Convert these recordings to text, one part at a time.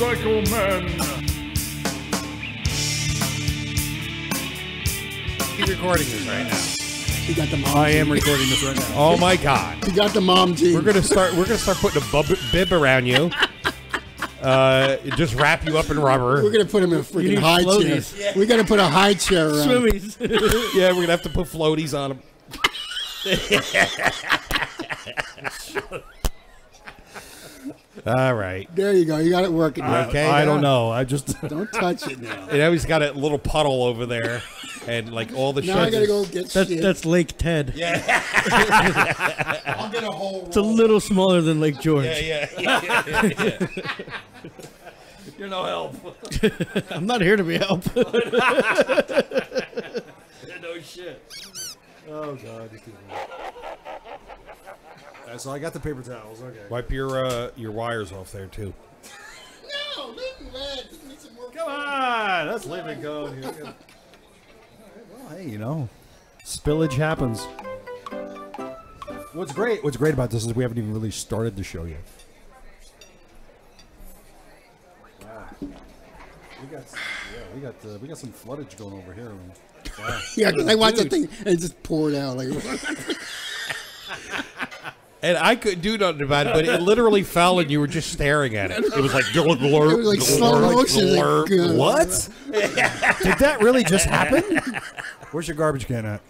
Motorcycle Men. You're recording this right now. You got the mom. I am recording this right now. Oh my God! You got the mom gene. We're gonna start putting a bib around you. Just wrap you up in rubber. We're gonna put him in a freaking high chair. Yeah. We're gonna put a high chair around. Swimmies. Yeah, we're gonna have to put floaties on him. All right. There you go. You got it working. Okay. I don't know. I just Don't touch it now. And now he's got a little puddle over there, and like all the. Now I gotta go get shit. that's Lake Ted. Yeah. I'll get a whole. It's a little smaller than Lake George. Yeah. You're no help. I'm not here to be helped. No shit. Oh God. So I got the paper towels. Okay. Wipe your wires off there too. No, leave him red. He needs some more. Come on, let's leave it going here. Well, hey, you know, spillage happens. What's great about this is we haven't even really started the show yet. We got some floodage going over here. Wow. Yeah, because I watched the thing and it just poured out like. And I couldn't do nothing about it, but it literally fell, and you were just staring at it. It was like It was like slow motion. Like, What? Did that really just happen? Where's your garbage can at?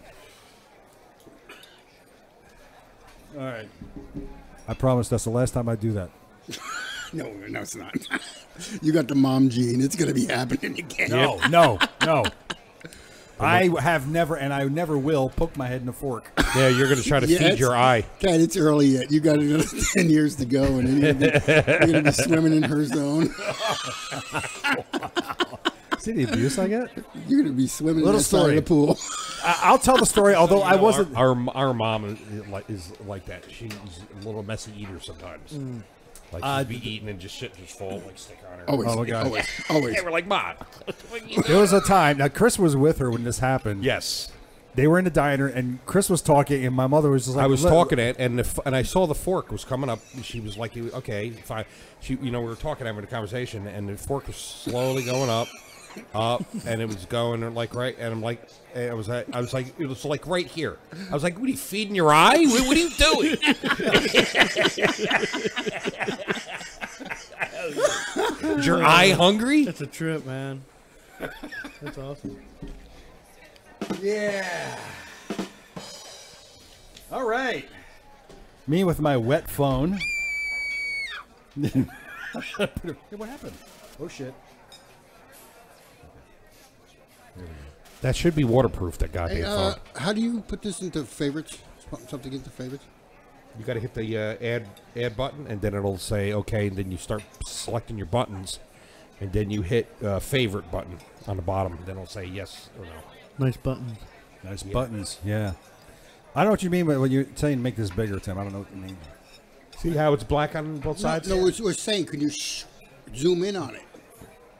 All right. I promise that's the last time I do that. No, it's not. You got the mom gene. It's gonna be happening again. No. I have never, and I never will, poke my head in a fork. Yeah, you're going to try to feed your eye. God, it's early yet. You got another 10 years to go, and then you're going to be swimming in her zone. See the abuse I get? You're going to be swimming Little in the side of the pool. I'll tell the story, although I wasn't. Our mom is like that. She's a little messy eater sometimes. Like she'd be eating and just shit just fall, like stick on her. Always. Oh, my God. Always. Yeah, we're like, Mom. There was a time. Now, Chris was with her when this happened. Yes. They were in the diner, and Chris was talking, and my mother was just like... I was talking it, and I saw the fork was coming up. She was like, okay, fine. We were talking, having a conversation, and the fork was slowly going up, and it was going like right, and I'm like, I was like, it was like right here. I was like, what are you feeding your eye? What are you doing? Is your eye hungry? That's a trip, man. That's awesome. Yeah. All right. Me with my wet phone. Hey, what happened? Oh, shit. That should be waterproof, that goddamn phone. How do you put this into favorites? Something into favorites? You got to hit the add button, and then it'll say okay, and then you start selecting your buttons, and then you hit favorite button on the bottom, and then it'll say yes or no. Nice button. Nice buttons, yeah. I don't know what you mean by when you're saying make this bigger, Tim. I don't know what you mean. See how it's black on both sides? No, we're saying, can you zoom in on it?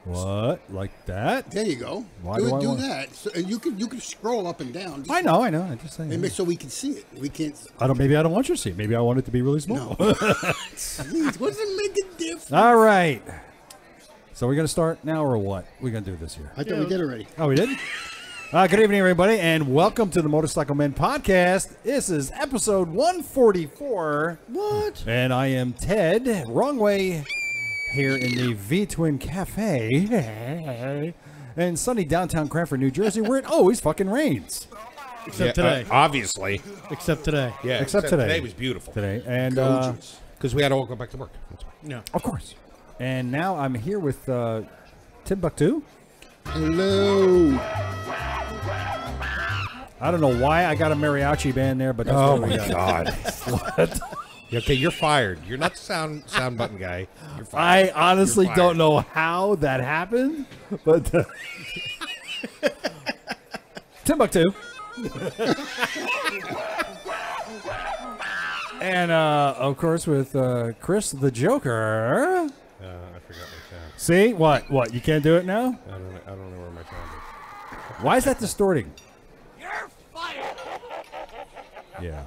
What? Like that? There you go. Why do that. So, and you can scroll up and down. I know. I'm just saying. And so we can see it. We can't. Maybe I don't want you to see it. Maybe I want it to be really small. No. Jeez, what does it make a difference? All right. So we're gonna start now, or what? We're gonna do this here. I thought we did already. Oh, we did. Good evening, everybody, and welcome to the Motorcycle Men podcast. This is episode 144. What? And I am Ted. Wrong way. Here in the V-Twin Cafe in sunny downtown Cranford, New Jersey, where it always fucking rains. Except today. Obviously. Except today. Yeah, except today. Today was beautiful. Today. And because we had to all go back to work. That's why. Yeah. Of course. And now I'm here with Timbuktu. Hello. I don't know why I got a mariachi band there, but that's oh what we my got. God. What? Okay, you're fired. You're not the sound button guy. You're fired. I honestly don't know how that happened, but Timbuktu. And of course with Chris the Joker. I forgot my sound. See what? You can't do it now? I don't know where my sound is. Why is that distorting? You're fired. Yeah.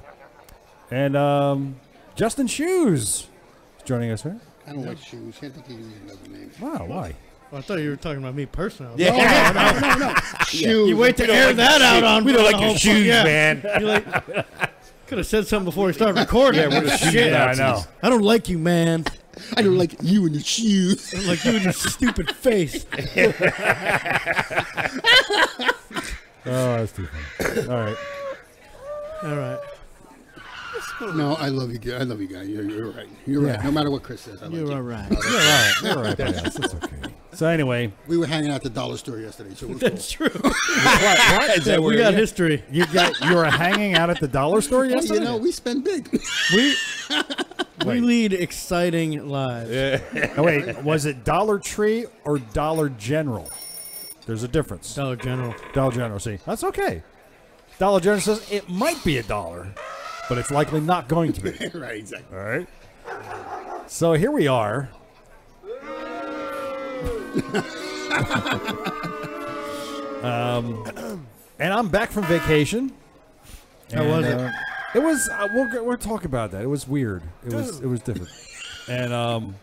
And Justin Shoes is joining us here. I don't like shoes. Can't think of another name. Wow, why? Oh, I thought you were talking about me personally. Yeah. No. Shoes. You wait to air that out on. We don't like the your whole shoes, yeah. man. You like could have said something before we started recording. Yeah, we're the shoe Shit. Nazis. I know. I don't like you, man. I don't like you and your shoes. I don't like you and your stupid face. Oh, that's too funny. All right. All right. No, I love you. I love you guys. You're right. You're right. No matter what Chris says, I like You're you. all right. You're all right, yes, that's okay. So anyway, We were hanging out at the dollar store yesterday, so it was That's cool. true. What? Is Yeah, that we where got history. you were hanging out at the dollar store yesterday. You know, we spend big. We lead exciting lives. Oh, wait, was it Dollar Tree or Dollar General? There's a difference. Dollar General. Dollar General, see, that's okay. Dollar General says it might be $1, but it's likely not going to be. Right, exactly. All right. So here we are. And I'm back from vacation. How was it? It was. We'll talk about that. It was weird. It was different. And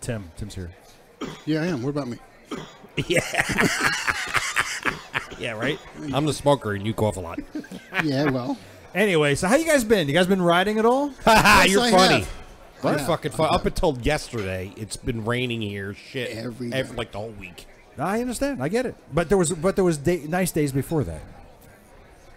Tim's here. Yeah, I am. What about me? Yeah, right? I'm the smoker and you cough a lot. Yeah, well. Anyway, so how you guys been? You guys been riding at all? Yes, You're I funny. have. You're Yeah. fucking fun. Up until yesterday, it's been raining here. Shit, Every day. like the whole week. I understand. I get it. But there was nice days before that.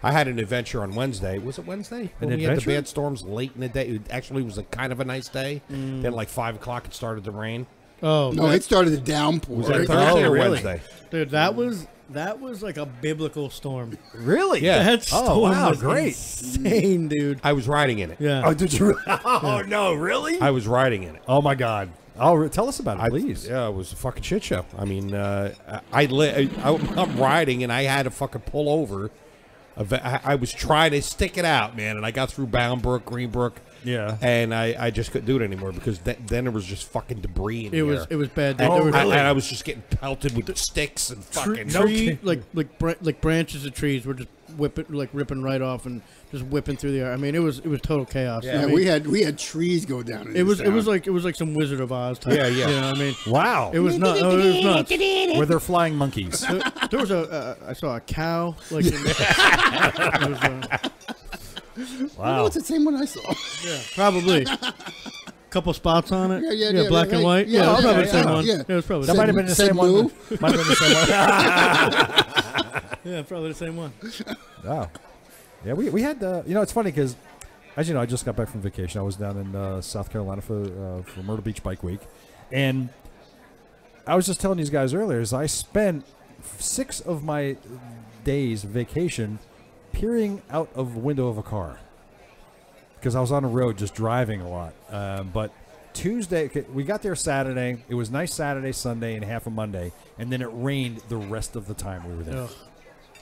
I had an adventure on Wednesday. Was it Wednesday? When we had the adventure? bad storms late in the day. It actually was a kind of a nice day. Then, like 5 o'clock, it started to rain. Oh, No, it started to downpour. Was that Oh, Thursday or really? Wednesday? dude, that was like a biblical storm. Really? Yeah. That storm Oh, wow, was great. insane, dude. I was riding in it. Yeah. Oh, did you? Oh no, really? I was riding in it. Oh my God! Tell us about it, please. Yeah, it was a fucking shit show. I mean, I'm riding and I had to fucking pull over. I was trying to stick it out, man, and I got through Boundbrook, Greenbrook. Yeah. And I just couldn't do it anymore because then there was just fucking debris in It the was air. bad. Dude. And, There were and I was just getting pelted with sticks and fucking tree, like branches of trees were just ripping right off and just whipping through the air. I mean, it was total chaos. Yeah, I Yeah, mean, we had trees go down. In it was this town. like some Wizard of Oz type. Yeah, yeah. You know what I mean? Wow. It was not. Oh, it was nuts. Were there flying monkeys? There was I saw a cow. Like, it was, Wow. Oh, it's the same one I saw. yeah, probably. Couple spots on it. Yeah, black and right. white. Yeah, Yeah, it was probably yeah, the same yeah, one. yeah. Yeah, it was probably That the might same have been the Said same one. blue. Might have been the same one. Yeah, probably the same one. Wow. Yeah, we had it's funny because, as you know, I just got back from vacation. I was down in South Carolina for Myrtle Beach Bike Week, and I was just telling these guys earlier is I spent 6 of my days vacation peering out of the window of a car because I was on the road just driving a lot. But Tuesday, we got there Saturday. It was nice Saturday, Sunday, and half of Monday, and then it rained the rest of the time we were there. Ugh.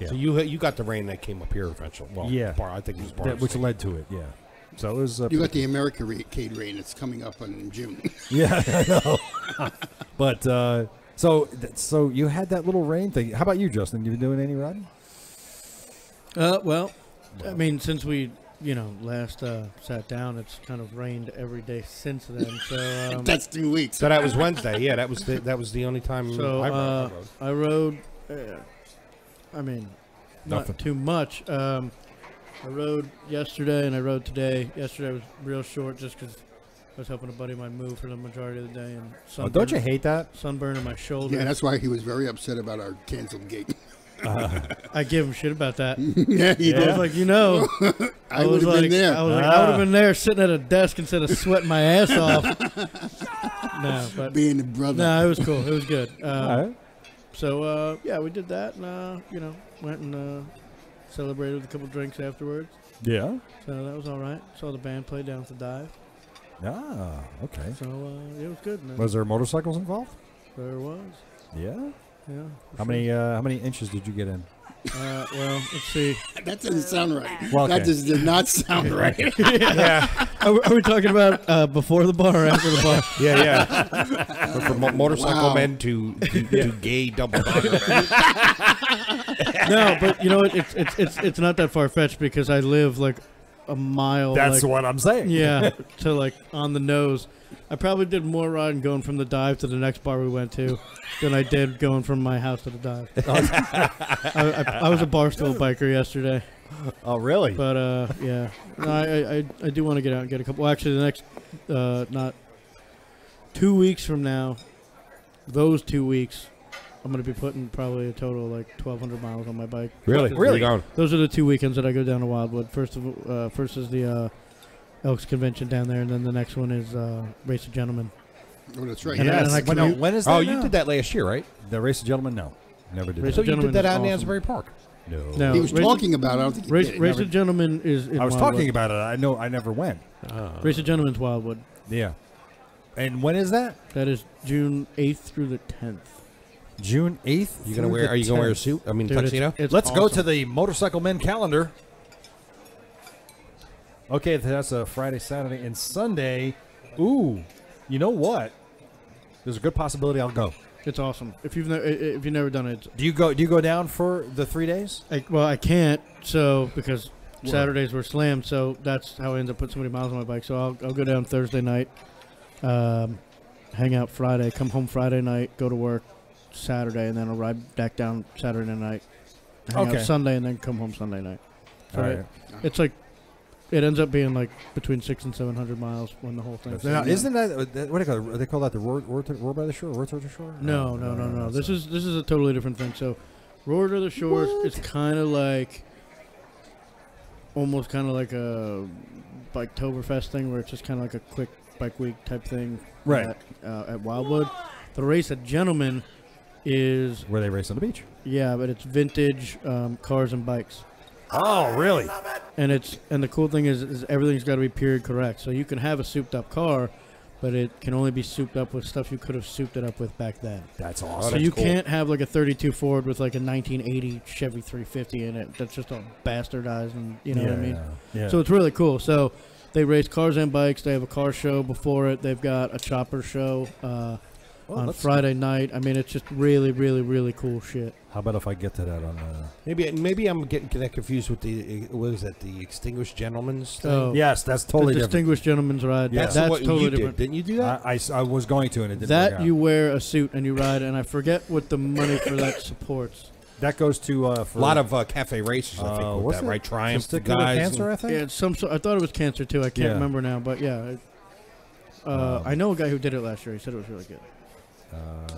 Yeah. So you got the rain that came up here eventually. Well, Yeah. I think it was part of Which the led to it, yeah. So it was. You got the American rain that's coming up in June. Yeah, I know. But so you had that little rain thing. How about you, Justin? You been doing any riding? Well, I mean, since we last sat down, it's kind of rained every day since then. So That's 2 weeks. So that was Wednesday. Yeah, that was the only time so I rode. I rode. I mean, not Nothing. too much. I rode yesterday and I rode today. Yesterday was real short just because I was helping a buddy of mine move for the majority of the day and Oh, don't you hate that? sunburn in my shoulder. Yeah, that's why he was very upset about our canceled gig. I give him shit about that. Yeah, he I did. was like, I was would have been there. I was like, I would have been there sitting at a desk instead of sweating my ass off. No, but Being the brother. no, it was cool. It was good. All right. So yeah, we did that, and went and celebrated with a couple drinks afterwards. Yeah. So that was all right. Saw the band play down at the dive. Ah, okay. So it was good. Man. Was there motorcycles involved? There was. Yeah. Yeah. How many inches did you get in? Well, let's see. That doesn't sound right. Well, okay. That just did not sound right. Yeah, Are we talking about before the bar or after the bar? yeah. From motorcycle Wow. men to gay double dogger. No, but you know what? It's not that far fetched because I live like a mile. That's like, what I'm saying. Yeah, to like on the nose I probably did more riding going from the dive to the next bar we went to than I did going from my house to the dive. I was a barstool biker yesterday, Oh, really? but yeah, no, I do want to get out and get a couple. Well, actually, the next not 2 weeks from now, those 2 weeks, I'm going to be putting probably a total of like 1,200 miles on my bike. Really? Really? Where you going? Those are the 2 weekends that I go down to Wildwood. First is the Elks Convention down there, and then the next one is Race of Gentlemen. Oh, that's right. And Yes. I when, commute- when is that? Oh, you now? did that last year, right? The Race of Gentlemen? No. Never did Race So that. of you did that out in Gentlemen is Asbury Park. No, He was Race- talking about it. I don't think he Race, did it. Race Never- of Gentlemen is in I was Wildwood. talking about it. I know. I never went. Race of Gentlemen's Wildwood. Yeah. And when is that? That is June 8th through the 10th. June 8th. You gonna wear? Are you gonna wear a suit? I mean, Dude, tuxedo. it's Let's go awesome. to the Motorcycle Men calendar. Okay, that's a Friday, Saturday, and Sunday. Ooh, you know what? There's a good possibility I'll go. It's awesome. If you've never done it, Do you go down for the 3 days? I can't. So because Saturdays were slammed, so that's how I ended up putting so many miles on my bike. So I'll go down Thursday night, hang out Friday, come home Friday night, go to work Saturday, and then I'll ride back down Saturday night, hang Okay. out Sunday, and then come home Sunday night. So All right. it's like it ends up being like between 600 and 700 miles when the whole thing. Now, isn't that what do they call it? They call that the roar by the shore, roar to the shore? No. This is a totally different thing. So, Roar to the Shores is kind of like, almost kind of like a Biketoberfest thing, where it's just kind of like a quick bike week type thing, Right. At Wildwood. The Race of Gentlemen is where they race on the beach. but it's vintage cars and bikes. Oh, really? And the cool thing is everything's got to be period correct. So you can have a souped up car, but it can only be souped up with stuff you could have souped it up with back then. That's Oh, awesome. So you cool. can't have like a 32 Ford with like a 1980 Chevy 350 in it. That's just all bastardized, and you know what I mean. Yeah. So it's really cool. So they race cars and bikes. They have a car show before it. They've got a chopper show on let's- Friday night. I mean, it's just really, really, really cool shit. How about if I get to that on? Maybe I'm getting that confused with the what is that? The Extinguished Gentleman's thing? So Yes, that's the totally different. Distinguished Gentleman's Ride. Yeah. That's what totally you different. did. Didn't you do that? I was going to, and it didn't work That out. you wear a suit and you ride, and I forget what the money for that supports. That goes to for a lot of cafe races, I think, with what's that, right? Triumph Testicular guys. cancer, I think. Yeah, it's some. I thought it was cancer too. I can't Yeah. remember now, but yeah. I know a guy who did it last year. He said it was really good.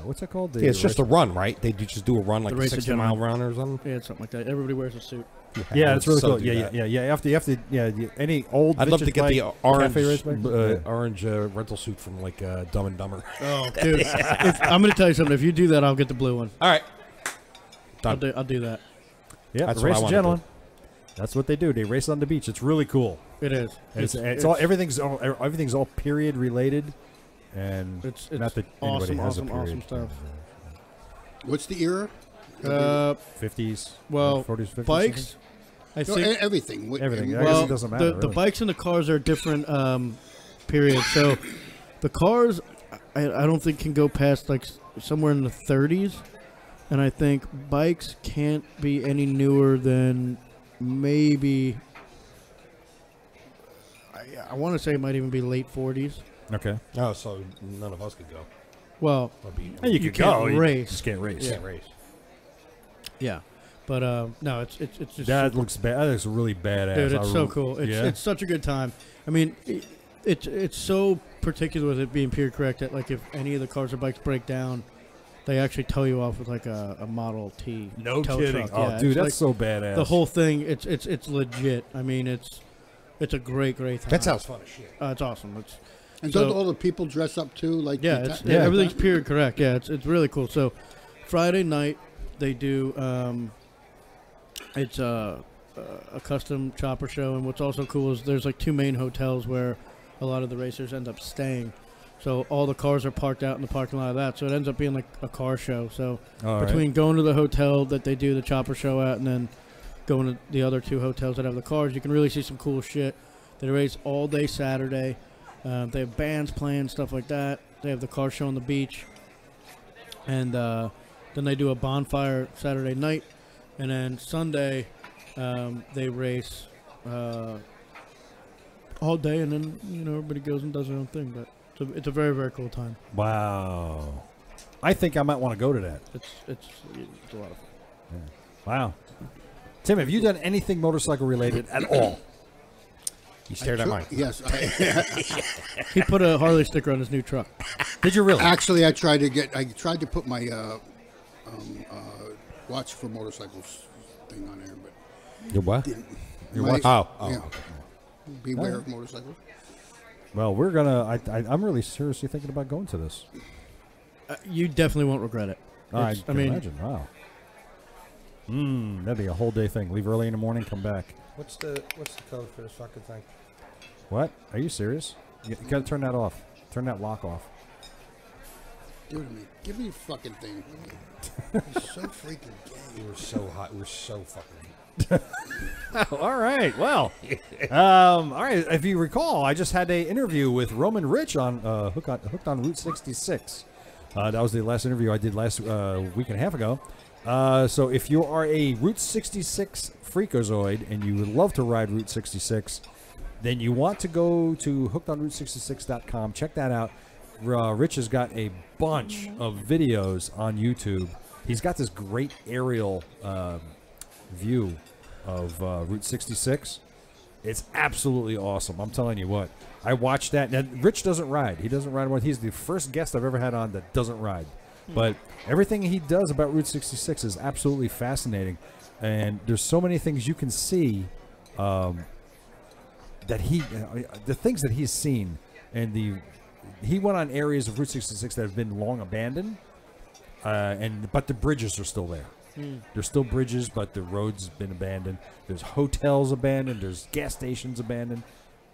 What's that called? The Yeah, it's just a run, right? They just do a run, like The a Race of 60-mile run or something. Yeah, it's something like that. Everybody wears a suit. Yeah, it's really So cool. do Yeah, that. yeah. You have to. Any old. I'd love to vintage get the bike, orange, cafe race bike? Yeah. orange rental suit from like Dumb and Dumber. Oh, dude! I'm going to tell you something. If you do that, I'll get the blue one. All right, I'll done. do that. Yeah, That's the what I race of wanna gentlemen. That's what they do. They race on the beach. It's really cool. It is. It's all everything's all period related, and It's not that anybody has a period. stuff. What's the era? 50s, Well, 40s, 50s. bikes. I No, think. everything. Everything. I guess Well, it doesn't matter. the really. bikes and the cars are different periods. So the cars, I don't think can go past like somewhere in the 30s, and I think bikes can't be any newer than maybe. I want to say it might even be late 40s. Okay. Oh, so none of us could go. Well, Or be, Hey, You can't You race. just can't race. yeah, race. yeah, but no, it's just That looks bad. That looks really badass. dude, it's I so re- cool. It's yeah. it's such a good time. I mean, it's so particular with it being period correct that like if any of the cars or bikes break down, they actually tow you off with like a Model T. No tow kidding. truck. Oh, Yeah, dude, it's that's so badass. the whole thing. It's legit. I mean, it's a great time. That sounds fun as shit. It's awesome. It's And So- don't all the people dress up too? Like yeah, the it's, ta- everything's period correct. Yeah, it's really cool. So Friday night they do it's a custom chopper show, and what's also cool is there's like two main hotels where a lot of the racers end up staying. So all the cars are parked out in the parking lot of that. So it ends up being like a car show. So All right. between going to the hotel that they do the chopper show at and then going to the other two hotels that have the cars, you can really see some cool shit. They race all day Saturday. They have bands playing, stuff like that. They have the car show on the beach. And then they do a bonfire Saturday night. And then Sunday, they race all day. And then, everybody goes and does their own thing. But It's a very, very cool time. Wow. I think I might want to go to that. It's a lot of fun. Wow. Tim, have you done anything motorcycle related at all? You stared at mine. Yes. He put a Harley sticker on his new truck. Did you really? Actually, I tried to put my watch for motorcycles thing on there, but Your what? didn't. Your My- watch? Oh. yeah. Beware of motorcycles. Well, we're gonna. I'm really seriously thinking about going to this. You definitely won't regret it. I It's- can imagine. Wow. That'd be a whole day thing. Leave early in the morning, come back. What's the code for this fucking thing? What? Are you serious? You gotta turn that off. Turn that lock off. Give it to me. Give me your fucking thing. You're so freaking gay. We're so hot. We're so fucking. All right. Well, all right. If you recall, I just had an interview with Roman Rich on Hooked on Route 66. That was the last interview I did last week and a half ago. So if you are a Route 66 freakazoid and you would love to ride Route 66, then you want to go to hookedonroute66.com. Check that out. Rich has got a bunch of videos on YouTube. He's got this great aerial view of Route 66. It's absolutely awesome. I'm telling you what. I watched that. Now, Rich doesn't ride. He doesn't ride one. He's the first guest I've ever had on that doesn't ride. But everything he does about Route 66 is absolutely fascinating. And there's so many things you can see that the things that he's seen. And he went on areas of Route 66 that have been long abandoned. But the bridges are still there. There's still bridges, but the roads have been abandoned. There's hotels abandoned. There's gas stations abandoned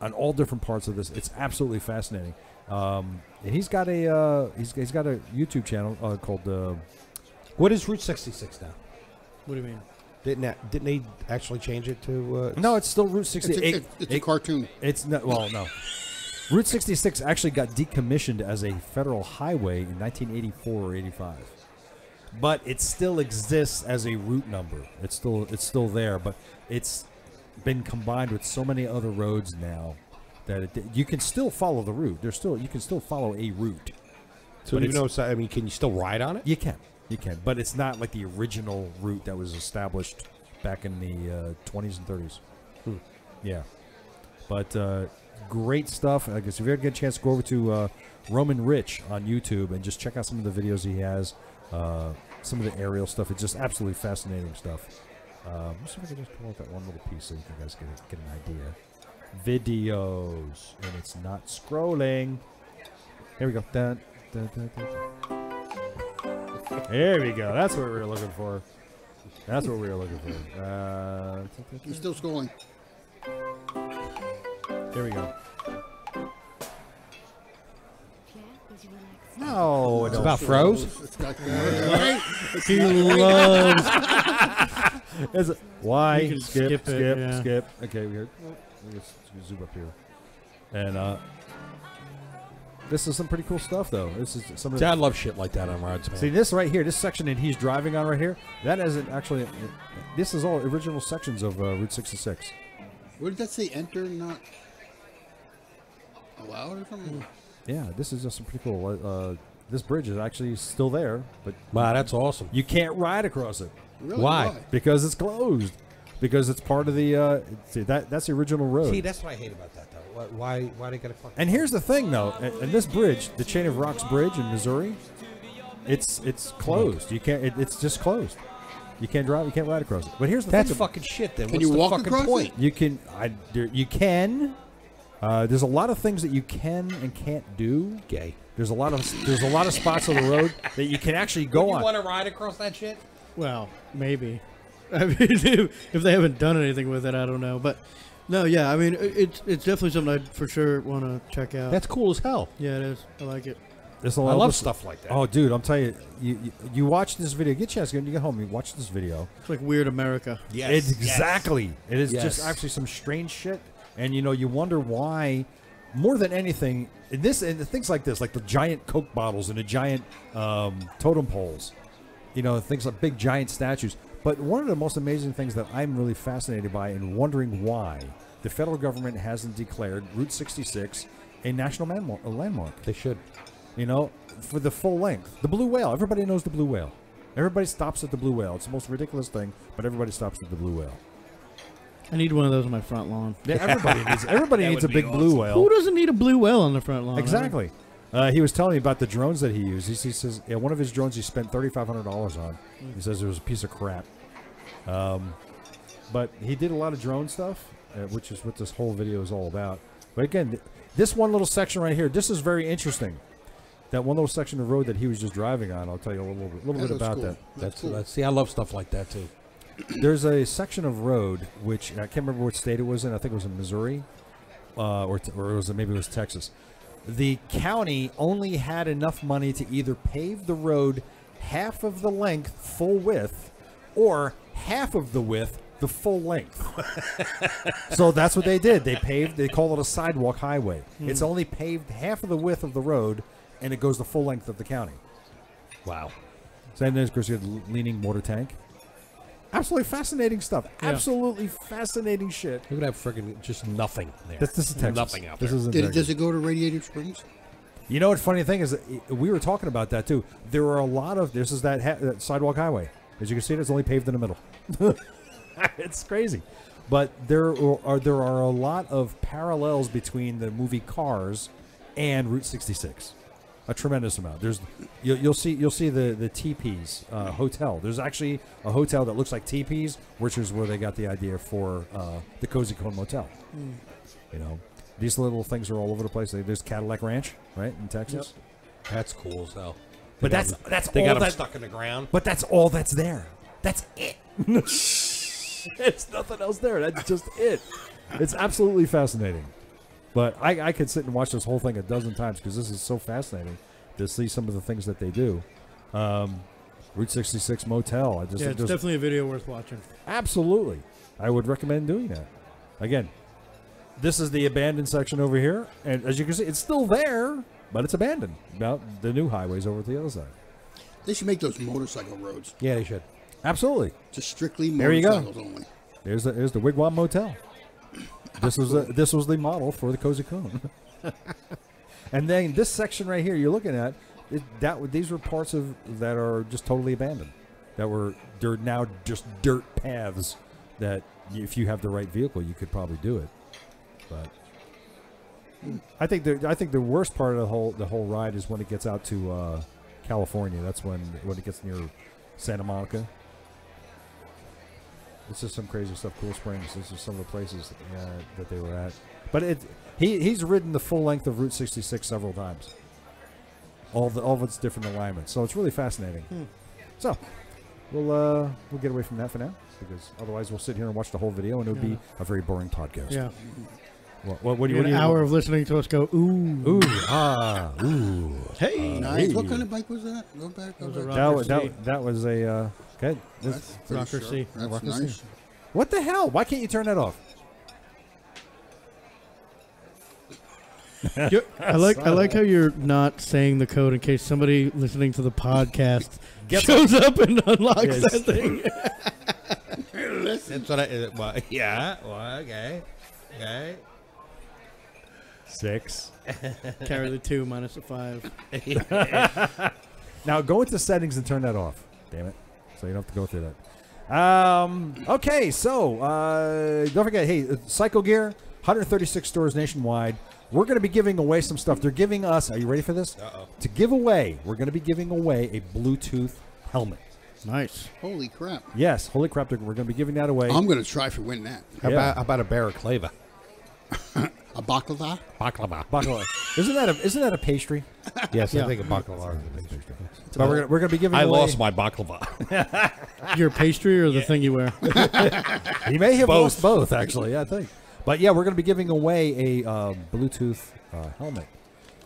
on all different parts of this. It's absolutely fascinating. And he's got a YouTube channel called. What is Route 66 now? What do you mean? Didn't they actually change it to? No, it's still Route 66. It's a cartoon. It's not. Well, no. Route 66 actually got decommissioned as a federal highway in 1984 or 85. But it still exists as a route number. It's still there, but it's been combined with so many other roads now that you can still follow the route. You can still follow a route. So even though can you still ride on it? You can, but it's not like the original route that was established back in the 20s and 30s. Yeah, but great stuff. I guess if you ever get a chance to go over to Roman Rich on YouTube and just check out some of the videos he has. Some of the aerial stuff. It's just absolutely fascinating stuff. Let's see if I can just pull out that one little piece so you guys get an idea. Videos. And it's not scrolling. Here we go. Dun, dun, dun, dun. There we go. That's what we were looking for. That's what we were looking for. He's still scrolling. There we go. No, It's about froze. It's got right? He loves. Why? You can skip it, yeah. Skip. Okay, we're just zoom up here. And this is some pretty cool stuff, though. This is some of See, I love shit like that on rides, man. See, this right here, this section that he's driving on right here, that isn't actually. This is all original sections of Route 66. What did that say? Enter not allowed or something? Yeah, this is just some pretty cool. This bridge is actually still there, but Wow, that's awesome. you can't ride across it Really? Why? because it's closed. Because it's part of the. See, that's the original road. See, that's what I hate about that, though. Why they gotta fucking? And here's the thing, though, and this bridge, the Chain of Rocks Bridge in Missouri, it's closed. You can't. It's just closed. You can't drive. You can't ride across it. But here's the That's thing. fucking shit. Then Can what's you the walk fucking across point? it? You can. You can. There's a lot of things that you can and can't do. Gay. There's a lot of spots on the road that you can actually go on. You want to ride across that shit? Well, maybe. I mean, if they haven't done anything with it, I don't know. But no, yeah. I mean, it's definitely something I'd for sure want to check out. That's cool as hell. Yeah, it is. I like it. There's a I lot love of stuff like that. Oh, dude, I'm telling you, you watch this video. Get a chance when you get home. You watch this video. It's like Weird America. yes, It's exactly. It is Yes. just actually some strange shit, and you wonder why. More than anything, and things like this, like the giant Coke bottles and the giant totem poles, things like big giant statues. But one of the most amazing things that I'm really fascinated by and wondering why the federal government hasn't declared Route 66 a national landmark. They should. You know, for the full length. The blue whale. Everybody knows the blue whale. Everybody stops at the blue whale. It's the most ridiculous thing, but everybody stops at the blue whale. I need one of those on my front lawn. Yeah, everybody needs a big blue whale. Who doesn't need a blue whale on the front lawn? Exactly. He was telling me about the drones that he used. He says one of his drones he spent $3,500 on. He says it was a piece of crap. But he did a lot of drone stuff, which is what this whole video is all about. But again, this one little section right here, this is very interesting. That one little section of road that he was just driving on, I'll tell you a little bit about cool. that. That's cool. See, I love stuff like that too. There's a section of road which I can't remember what state it was in. I think it was in Missouri, or maybe it was Texas. The county only had enough money to either pave the road half of the length, full width, or half of the width, the full length. So that's what they did. They paved. They call it a sidewalk highway. It's only paved half of the width of the road, and it goes the full length of the county. Wow. So then, of course, you have the leaning water tank. Absolutely fascinating stuff. Yeah. Absolutely fascinating shit. You would have friggin' just nothing there. This is Texas. Nothing out This there. is in Does Texas. it go to Radiator Springs? You know what? Funny thing is, we were talking about that too. There are a lot of this is that sidewalk highway. As you can see, it's only paved in the middle. It's crazy, but there are a lot of parallels between the movie Cars and Route 66. A tremendous amount. You'll see the Teepees hotel. There's actually a hotel that looks like Teepees, which is where they got the idea for the Cozy Cone Motel. You know, these little things are all over the place. There's Cadillac Ranch, right, in Texas. Yep. That's cool as hell. But They that's got all them that. stuck in the ground. But that's all that's there. That's it. It's nothing else there. That's just it. It's absolutely fascinating. But I could sit and watch this whole thing a dozen times because this is so fascinating to see some of the things that they do. Route 66 Motel. It's definitely a video worth watching. Absolutely. I would recommend doing that. Again, this is the abandoned section over here. And as you can see, it's still there, but it's abandoned. Now, the new highway's over to the other side. They should make those motorcycle roads. Yeah, they should. Absolutely. Just strictly There you go. motorcycles only. There's the Wigwam Motel. This was the model for the Cozy Cone. And then this section right here you're looking at, these were parts of that are just totally abandoned. They're now just dirt paths that if you have the right vehicle you could probably do it. But I think the worst part of the whole ride is when it gets out to California. That's when it gets near Santa Monica. This is some crazy stuff. Cool Springs. This is some of the places that they were at. But he's ridden the full length of Route 66 several times. All of its different alignments. So it's really fascinating. So we'll get away from that for now because otherwise we'll sit here and watch the whole video and it would be a very boring podcast. Yeah. What do you? An hour of listening to us go ooh, ooh. hey, Nice. hey. What kind of bike was that? Go back. Go was a back. That was a good. That's pretty Rocker sharp. C. That's Rocker nice. C. What the hell? Why can't you turn that off? I like how you're not saying the code in case somebody listening to the podcast Gets shows up and unlocks Yes. that thing. That's what yeah. Well, okay. 6. Carry the 2 minus the 5. Now go into settings and turn that off. Damn it. So you don't have to go through that. Okay, so don't forget, hey, Psycho Gear, 136 stores nationwide. We're going to be giving away some stuff. They're giving us, are you ready for this? Uh-oh. To give away, we're going to be giving away a Bluetooth helmet. Nice. Holy crap. Yes, holy crap, we're going to be giving that away. I'm going to try for win that. How Yeah. about a balaclava? A baklava? Baklava. Baklava. Isn't that a pastry? Yes, Yeah. I think a baklava is a pastry. But we're going to be giving I away. lost my baklava. Your pastry or the thing you wear? He may have Both. lost both, actually, I think. But yeah, we're going to be giving away a Bluetooth helmet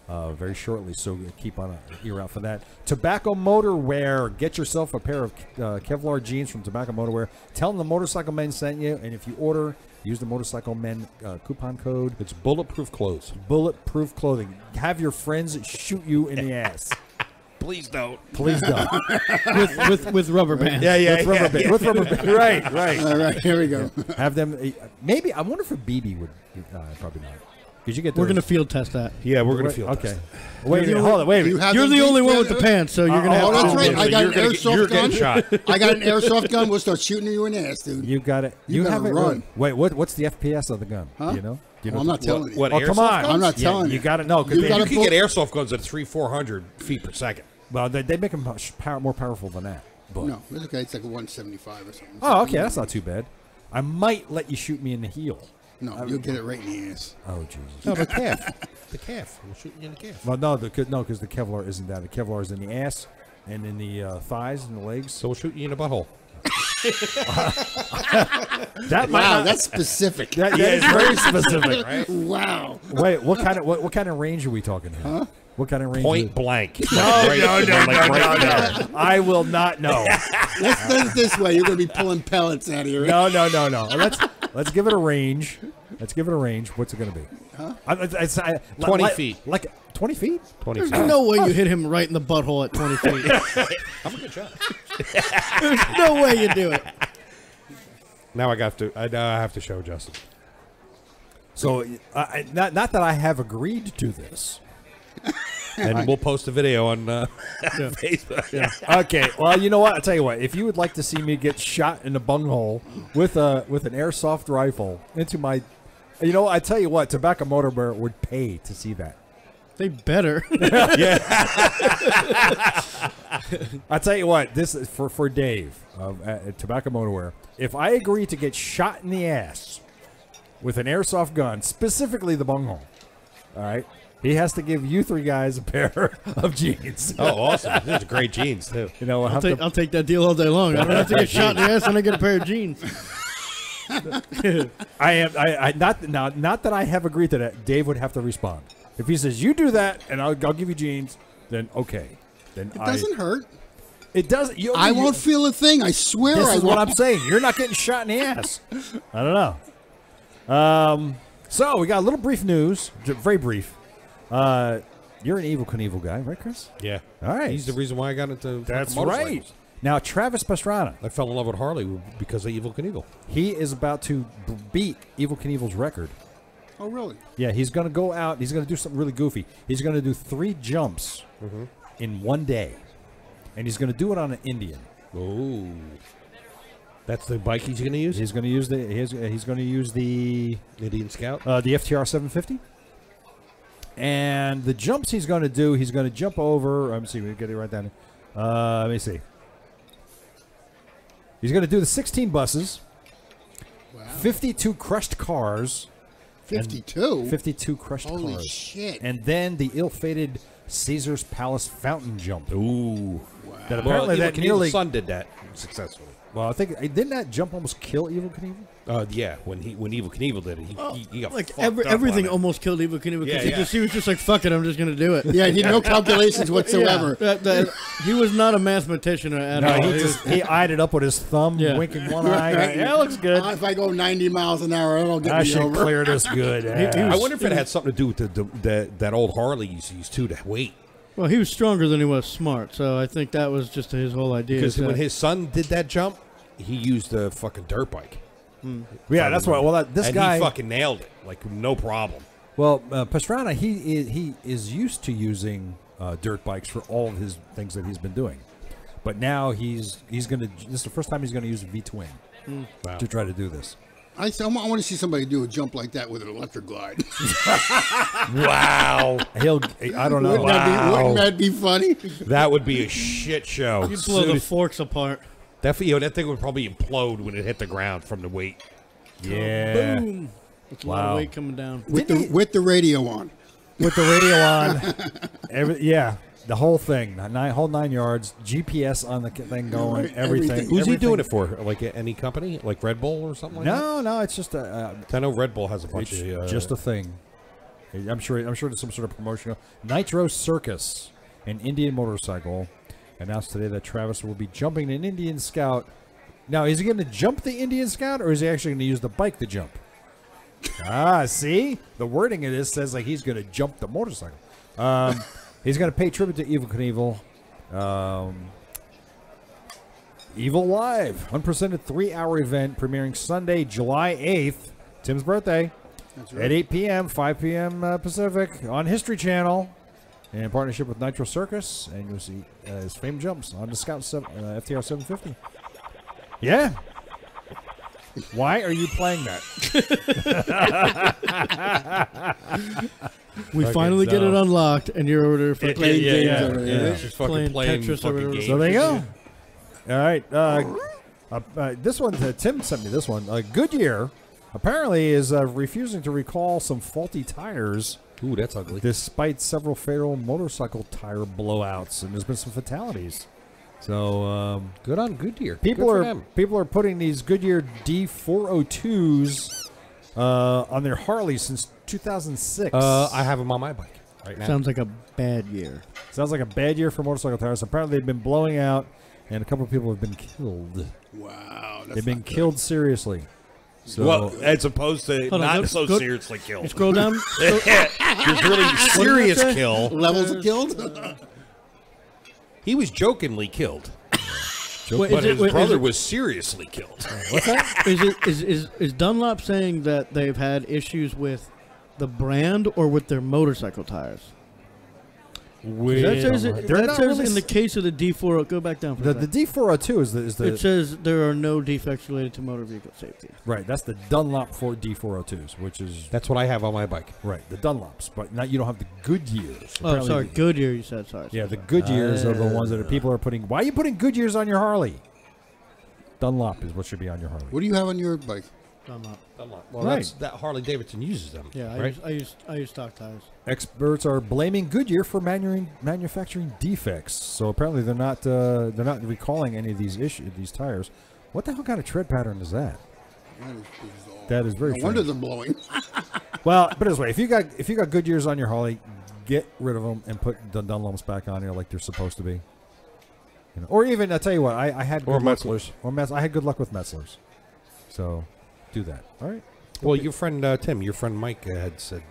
very shortly, so keep on an ear out for that. Tobacco Motorwear. Get yourself a pair of Kevlar jeans from Tobacco Motorwear. Tell them the Motorcycle Men sent you, and if you order, use the Motorcycle Men coupon code. It's bulletproof clothes. Bulletproof clothing. Have your friends shoot you in the ass. Please don't. Please don't. with rubber bands. With rubber band. With rubber band. Right. All right, here we go. Have them. Maybe I wonder if a BB would. Probably not. Because you get We're those- gonna field test that. Yeah, we're gonna feel Okay. tested. Wait a minute. Hold on. Wait a You minute. have You're them the only beat one with the together? pants, so you're gonna have Oh, that's to. right. I got an you're airsoft getting shot. gun. I got an airsoft gun. We'll start shooting you in the ass, dude. You got it. You gotta have it. run. Wait. What's the FPS of the gun? Huh? Do you know? Do you Well, know I'm not telling you. What, Oh, come airsoft on. guns? I'm not Yeah, telling you. you. got it. No, because You they, gotta You can get airsoft guns at 300-400 feet per second. well, they make them more powerful than that. But No, it's okay. It's like a 175 or something. oh, okay, that's not too bad. I might let you shoot me in the heel. No, you'll get it right in the ass. Oh Jesus. No, the calf. The calf. We'll shoot you in the calf. Well, no, because the Kevlar isn't that. The Kevlar is in the ass and in the thighs and the legs. So we'll shoot you in the butthole. That might Wow, not, that's specific. that is very specific. Right? Wow. Wait, what kind of range are we talking here? Huh? What kind of range? Point blank. No. I will not know. Let's do it this way. You're going to be pulling pellets out of your No. Let's give it a range. Let's give it a range. What's it going to be? Huh? 20 feet. Like 20 feet? 20 There's feet. no way you hit him right in the butthole at 20 feet. I'm a good shot. There's no way you do it. Now I have to show Justin. So, not that I have agreed to this. And we'll post a video on Facebook. Yeah. Okay. Well, you know what? I'll tell you what. If you would like to see me get shot in the bunghole with an airsoft rifle into my, you know, I tell you what, Tobacco Motor Wear would pay to see that. They better. I tell you what. This is for Dave at Tobacco Motor Wear. If I agree to get shot in the ass with an airsoft gun, specifically the bunghole, all right, he has to give you three guys a pair of jeans. Oh, awesome. Those are great jeans, too. You know, I'll take that deal all day long. I don't have to get shot in the ass and I get a pair of jeans. Not that I have agreed to that. Dave would have to respond. If he says you do that and I'll give you jeans, then okay. Then It doesn't hurt. It doesn't. I won't feel a thing. I swear This I is what won't. I'm saying. You're not getting shot in the ass. I don't know. So we got a little brief news. Very brief. You're an Evel Knievel guy, right, Chris? Yeah. All right. He's the reason why I got into That's motorcycles. right. Now, Travis Pastrana, I fell in love with Harley because of Evel Knievel. he is about to beat Evel Knievel's record. Oh, really? Yeah, he's going to go out. He's going to do something really goofy. He's going to do 3 jumps in one day, and he's going to do it on an Indian. Oh. That's the bike he's going to use? He's going to use he's going to use the Indian Scout? the FTR 750. And the jumps he's going to do, he's going to jump over. Let me see. We get it right down. Let me see. He's going to do the 16 buses, Wow. 52 crushed cars, 52? 52 crushed Holy cars, shit. and then the ill-fated Caesar's Palace fountain jump. Ooh. That apparently that nearly. son did that successfully. Well, I think didn't that jump almost kill Evel Knievel? Yeah, when Evel Knievel did it, he got Like fucked up everything on it. almost killed Evel Knievel Yeah, because yeah. he was just like, fuck it, I'm just going to do it. Yeah, he had no calculations whatsoever. Yeah, he was not a mathematician at all. He eyed it up with his thumb, Yeah. winking one eye. Going, yeah, it looks good. If I go 90 miles an hour, it'll get I me should over. clear this good. I wonder if it had something to do with that old Harley he's used to weight. Well, he was stronger than he was smart, so I think that was just his whole idea. Because is when that- his son did that jump, he used a fucking dirt bike. Yeah, that's right. Well, this and guy. he fucking nailed it, like no problem. Well, Pastrana, he is used to using dirt bikes for all of his things that he's been doing, but now he's going to. This is the first time he's going to use a V-twin Wow. to try to do this. I want to see somebody do a jump like that with an electric glide. Wow, I don't know. Wouldn't that be funny? that would be a shit show. You'd blow the forks apart. That thing would probably implode when it hit the ground from the weight. Yeah, Boom. It's a lot Wow. of weight coming down. With the radio on. with the radio on. The whole thing, whole 9 yards, GPS on the thing going, Right, everything. everything. Who's he doing it for? Like any company, like Red Bull or something like that? No, it's just I know Red Bull has a bunch it's of just a thing. I'm sure there's some sort of promotional. Nitro Circus, an Indian motorcycle, announced today that Travis will be jumping an Indian Scout. Now, is he going to jump the Indian Scout, or is he actually going to use the bike to jump? See? The wording of this says like he's going to jump the motorcycle. He's going to pay tribute to Evel Knievel. Evil Live, unprecedented 3-hour event premiering Sunday, July 8th, Tim's birthday, That's at 8 p.m., 5 p.m. Pacific on History Channel in partnership with Nitro Circus. And you'll see his fame jumps on the Scout FTR 750. Yeah. Why are you playing that? We finally get it unlocked, and you're over there fucking Playing games over Yeah, there. she's fucking playing playing Tetris or fucking whatever. games. So there you go. All right. This one, Tim sent me this one. Goodyear apparently is refusing to recall some faulty tires Ooh, that's ugly. despite several fatal motorcycle tire blowouts, and there's been some fatalities. So Good on Goodyear. people Good for are them. putting these Goodyear D402s on their Harleys since 2006. I have them on my bike right now. Sounds like a bad year. Sounds like a bad year for motorcycle tires. Apparently, they've been blowing out, and a couple of people have been killed. Wow. That's They've been not good. killed seriously. So well, as opposed to Hold on, not go- so go- seriously killed. Scroll down. There's really serious say? kill. Levels are killed? He was jokingly killed, Wait, but is, it, his wait, brother was seriously killed. is Dunlop saying that they've had issues with the brand or with their motorcycle tires? That says, They're not really in the case of the D4, go back down for the a second. D402 is the It says there are no defects related to motor vehicle safety. right. That's the Dunlop for D402s, which is That's what I have on my bike. right. The Dunlops, but not you don't have the Goodyears. Oh, Apparently sorry, the- Goodyear. You said sorry. Yeah, the Goodyears are the ones that people are putting. Why are you putting Goodyears on your Harley? Dunlop is what should be on your Harley. What do you have on your bike? Dunlop. Well, Right. that's that Harley Davidson uses them. Yeah, right. I use stock tires. Experts are blaming Goodyear for manufacturing defects. So apparently they're not recalling any of these tires. What the hell kind of tread pattern is that? That is bizarre. That is very No wonder strange. they're blowing. Well, put it this way: if you got Goodyears on your Harley, get rid of them and put the Dunlops back on here like they're supposed to be. You know, or even I'll tell you what, I had Or good luck Metzlers. I had good luck with Metzlers. So do that. All right. Well, your friend Tim, your friend Mike had said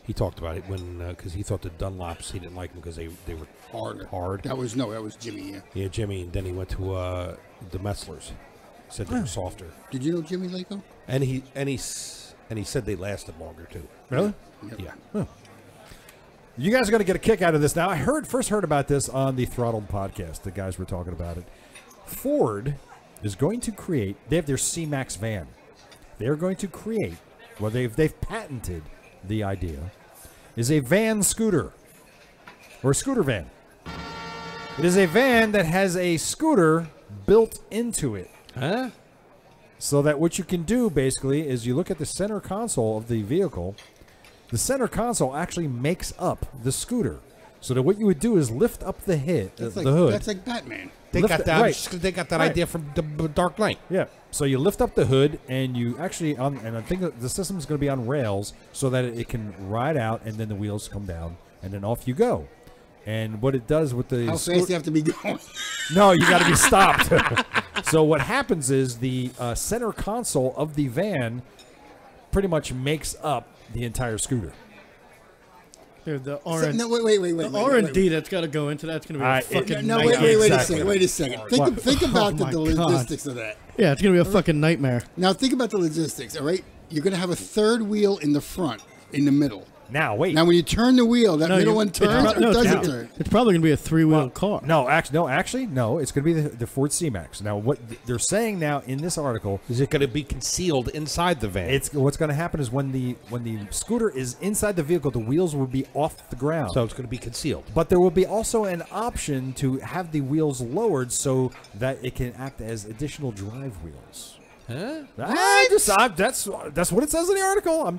he talked about it when because he thought the Dunlops he didn't like them because they were hard. That was Jimmy, yeah. Yeah, Jimmy, and then he went to the Metzlers. Said they were softer, Did you know Jimmy Lako? and he said they lasted longer too. Really? Yeah. You guys are going to get a kick out of this now. I first heard about this on the Throttled podcast. The guys were talking about it. Ford is going to create. They have their C-Max van. They're going to create. Well, they've patented the idea. Is a van scooter or a scooter van. It is a van that has a scooter built into it. Huh? So that what you can do basically is you look at the center console of the vehicle. The center console actually makes up the scooter. So that what you would do is lift up the hood. That's like Batman. They Lift got it- that. right. They got that Right. idea from the Dark Knight. Yeah. So you lift up the hood and you actually and I think that the system is going to be on rails so that it can ride out and then the wheels come down and then off you go. And what it does with the How fast do you have to be going? No, you got to be stopped. So what happens is the center console of the van pretty much makes up the entire scooter. Dude, the R&D No, wait. the R&D that's got to go into that's going to be a fucking No, nightmare. wait a second. Think about the my logistics of that. Yeah, it's going to be a fucking nightmare. Now think about the logistics, all right? You're going to have a third wheel in the front, in the middle. Now, wait. Now when you turn the wheel, that middle you- one it's turns pro- or no, doesn't it's, turn? it's probably going to be a three-wheel car. No, actually, no. It's going to be the Ford C-Max. Now, what they're saying now in this article, Is it going to be concealed inside the van? it's what's going to happen is when the scooter is inside the vehicle, the wheels will be off the ground. so it's going to be concealed. But there will be also an option to have the wheels lowered so that it can act as additional drive wheels. Huh? That's what it says in the article. I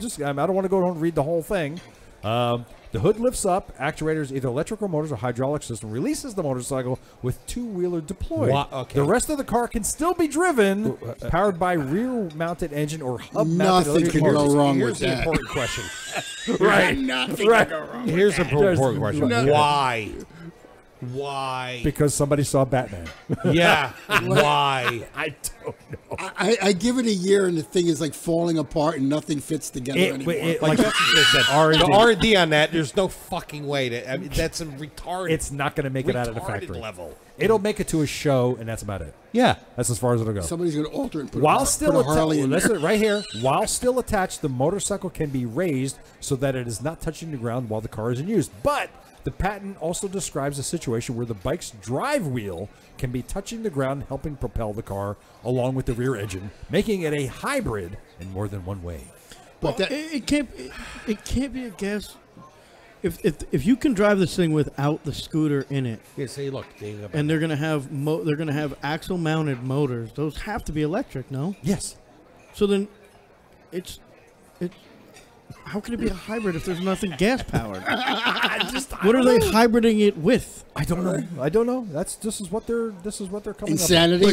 don't want to go and read the whole thing. The hood lifts up, actuators, either electrical motors or hydraulic system, releases the motorcycle with two-wheeler deployed. Okay. The rest of the car can still be driven, powered by rear-mounted engine or hub-mounted Nothing electric can motors. go wrong Here's with the that. important question. Right. Nothing Right. can go wrong. Here's the important question. No. Why? Why? Because somebody saw Batman. Yeah. Why? I don't know. I give it a year and the thing is like falling apart and nothing fits together anymore. Like that's what they said. R&D. The R&D on that, there's no fucking way to. I mean, that's a retarded. It's not going to make it out of the retarded factory. level. It'll make it to a show, and that's about it. Yeah. That's as far as it'll go. Somebody's going to alter it and put While a, still put a Harley in listen, there. right here, while still attached, the motorcycle can be raised so that it is not touching the ground while the car is in use. But the patent also describes a situation where the bike's drive wheel can be touching the ground, helping propel the car along with the rear engine, making it a hybrid in more than one way. But that, It can't be a gas. If you can drive this thing without the scooter in it, Yeah, see, look. and they're gonna have axle mounted motors, those have to be electric, no? Yes. So then, it. How can it be a hybrid if there's nothing gas powered? What are they hybriding it with? I don't know. I don't know. This is what they're coming insanity.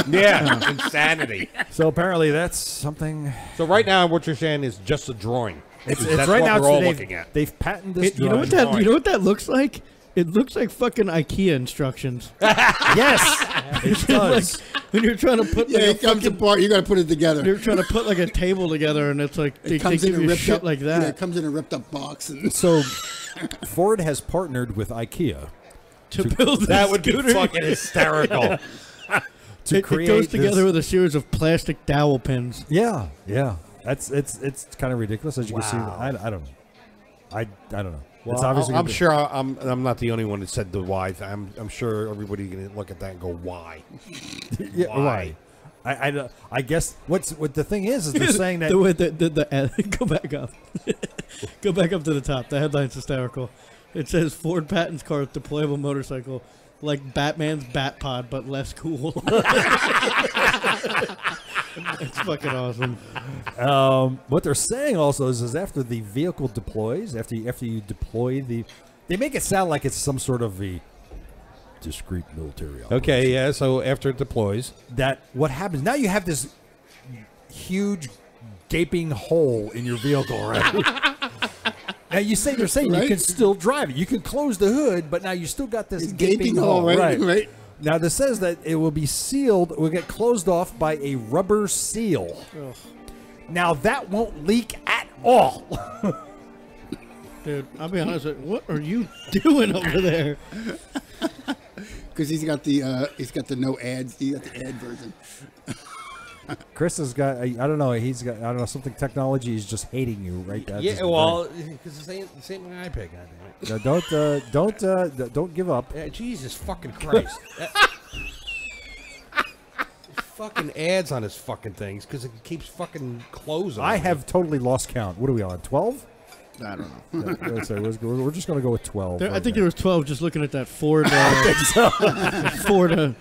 Yeah, insanity. up with. So apparently that's something. So right now, what you're saying is just a drawing. It's That's right what now. we're all they've, looking at. They've patented this. You know what drawing. that looks like? It looks like fucking IKEA instructions. Yes, it does. Like, when you're trying to put Yeah, like it comes apart. You got to put it together. you're trying to put like a table together, and it's like they comes give in a you ripped shit up like Yeah, that. it comes in a ripped up box. And So Ford has partnered with IKEA to build this That would be scooter. fucking hysterical. to It create goes together this- with a series of plastic dowel pins. Yeah, yeah. It's kind of ridiculous as you can see. Wow. I don't know. I don't know. Well, it's obviously. I'm gonna be- sure I'm not the only one that said the why. I'm sure everybody can look at that and go, why? Yeah, Why? right. I guess what the thing is they're saying that the way go back up, go back up to the top. The headline's hysterical. It says Ford patents car with deployable motorcycle, like Batman's Bat Pod, but less cool. It's fucking awesome. what they're saying also is after the vehicle deploys, after you deploy they make it sound like it's some sort of a discrete military operation. Okay, yeah. So after it deploys, That what happens now? You have this huge gaping hole in your vehicle, right? Now they're saying you Right? can still drive it. You can close the hood, but now you still got this It's gaping hole, right? Now this says that it will be sealed, will get closed off by a rubber seal. Now that won't leak at all. Dude, I'll be honest with you, what are you doing over there? Because he's got the no ads. He got the ad version. Chris has got I don't know something technology is just hating you right now. yeah. Well, because the same way I pick on it. No, don't give up. Jesus fucking Christ. Fucking ads on his fucking things because it keeps fucking closing. I have totally lost count. What are we on? 12? I don't know. We're just going to go with 12. I think Okay. there was 12 just looking at that Ford. Ford.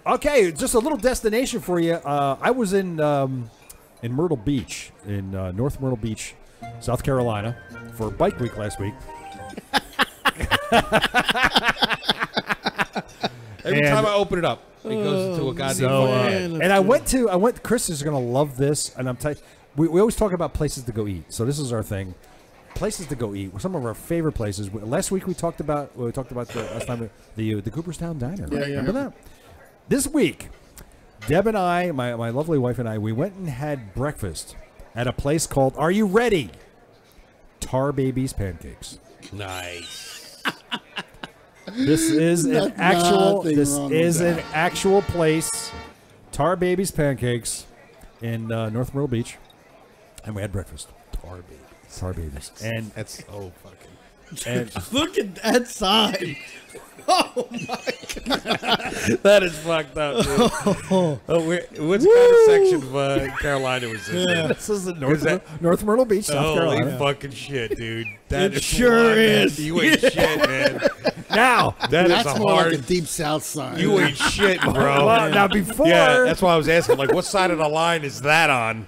Okay, just a little destination for you. I was in Myrtle Beach, in North Myrtle Beach, South Carolina, for Bike Week last week. Every time I open it up, it goes into a goddamn. So, man, and I went. Chris is going to love this, and I'm telling you, we always talk about places to go eat. So this is our thing. Places to go eat. Some of our favorite places. Last week we talked about last time the Cooperstown Diner. Yeah, yeah. Remember that? This week, Deb and I, my lovely wife and I, we went and had breakfast at a place called, are you ready? Tar Babies Pancakes. Nice. This is an actual. Nothing This wrong with is an that. actual place. Tar Babies Pancakes in North Myrtle Beach, and we had breakfast. Tar baby. Tar Babies, and That's so fucking. and Look at that sign. Oh That is fucked up, dude. What kind of section of Carolina was this? in? this is in Is that- North Myrtle Beach, South Holy Carolina. fucking shit, dude. That It is sure wild, man. is. You ain't shit, man. Now, That is That's a more hard. like a deep south side. You ain't shit, bro. well, now before Yeah, that's why I was asking. Like, what side of the line is that on?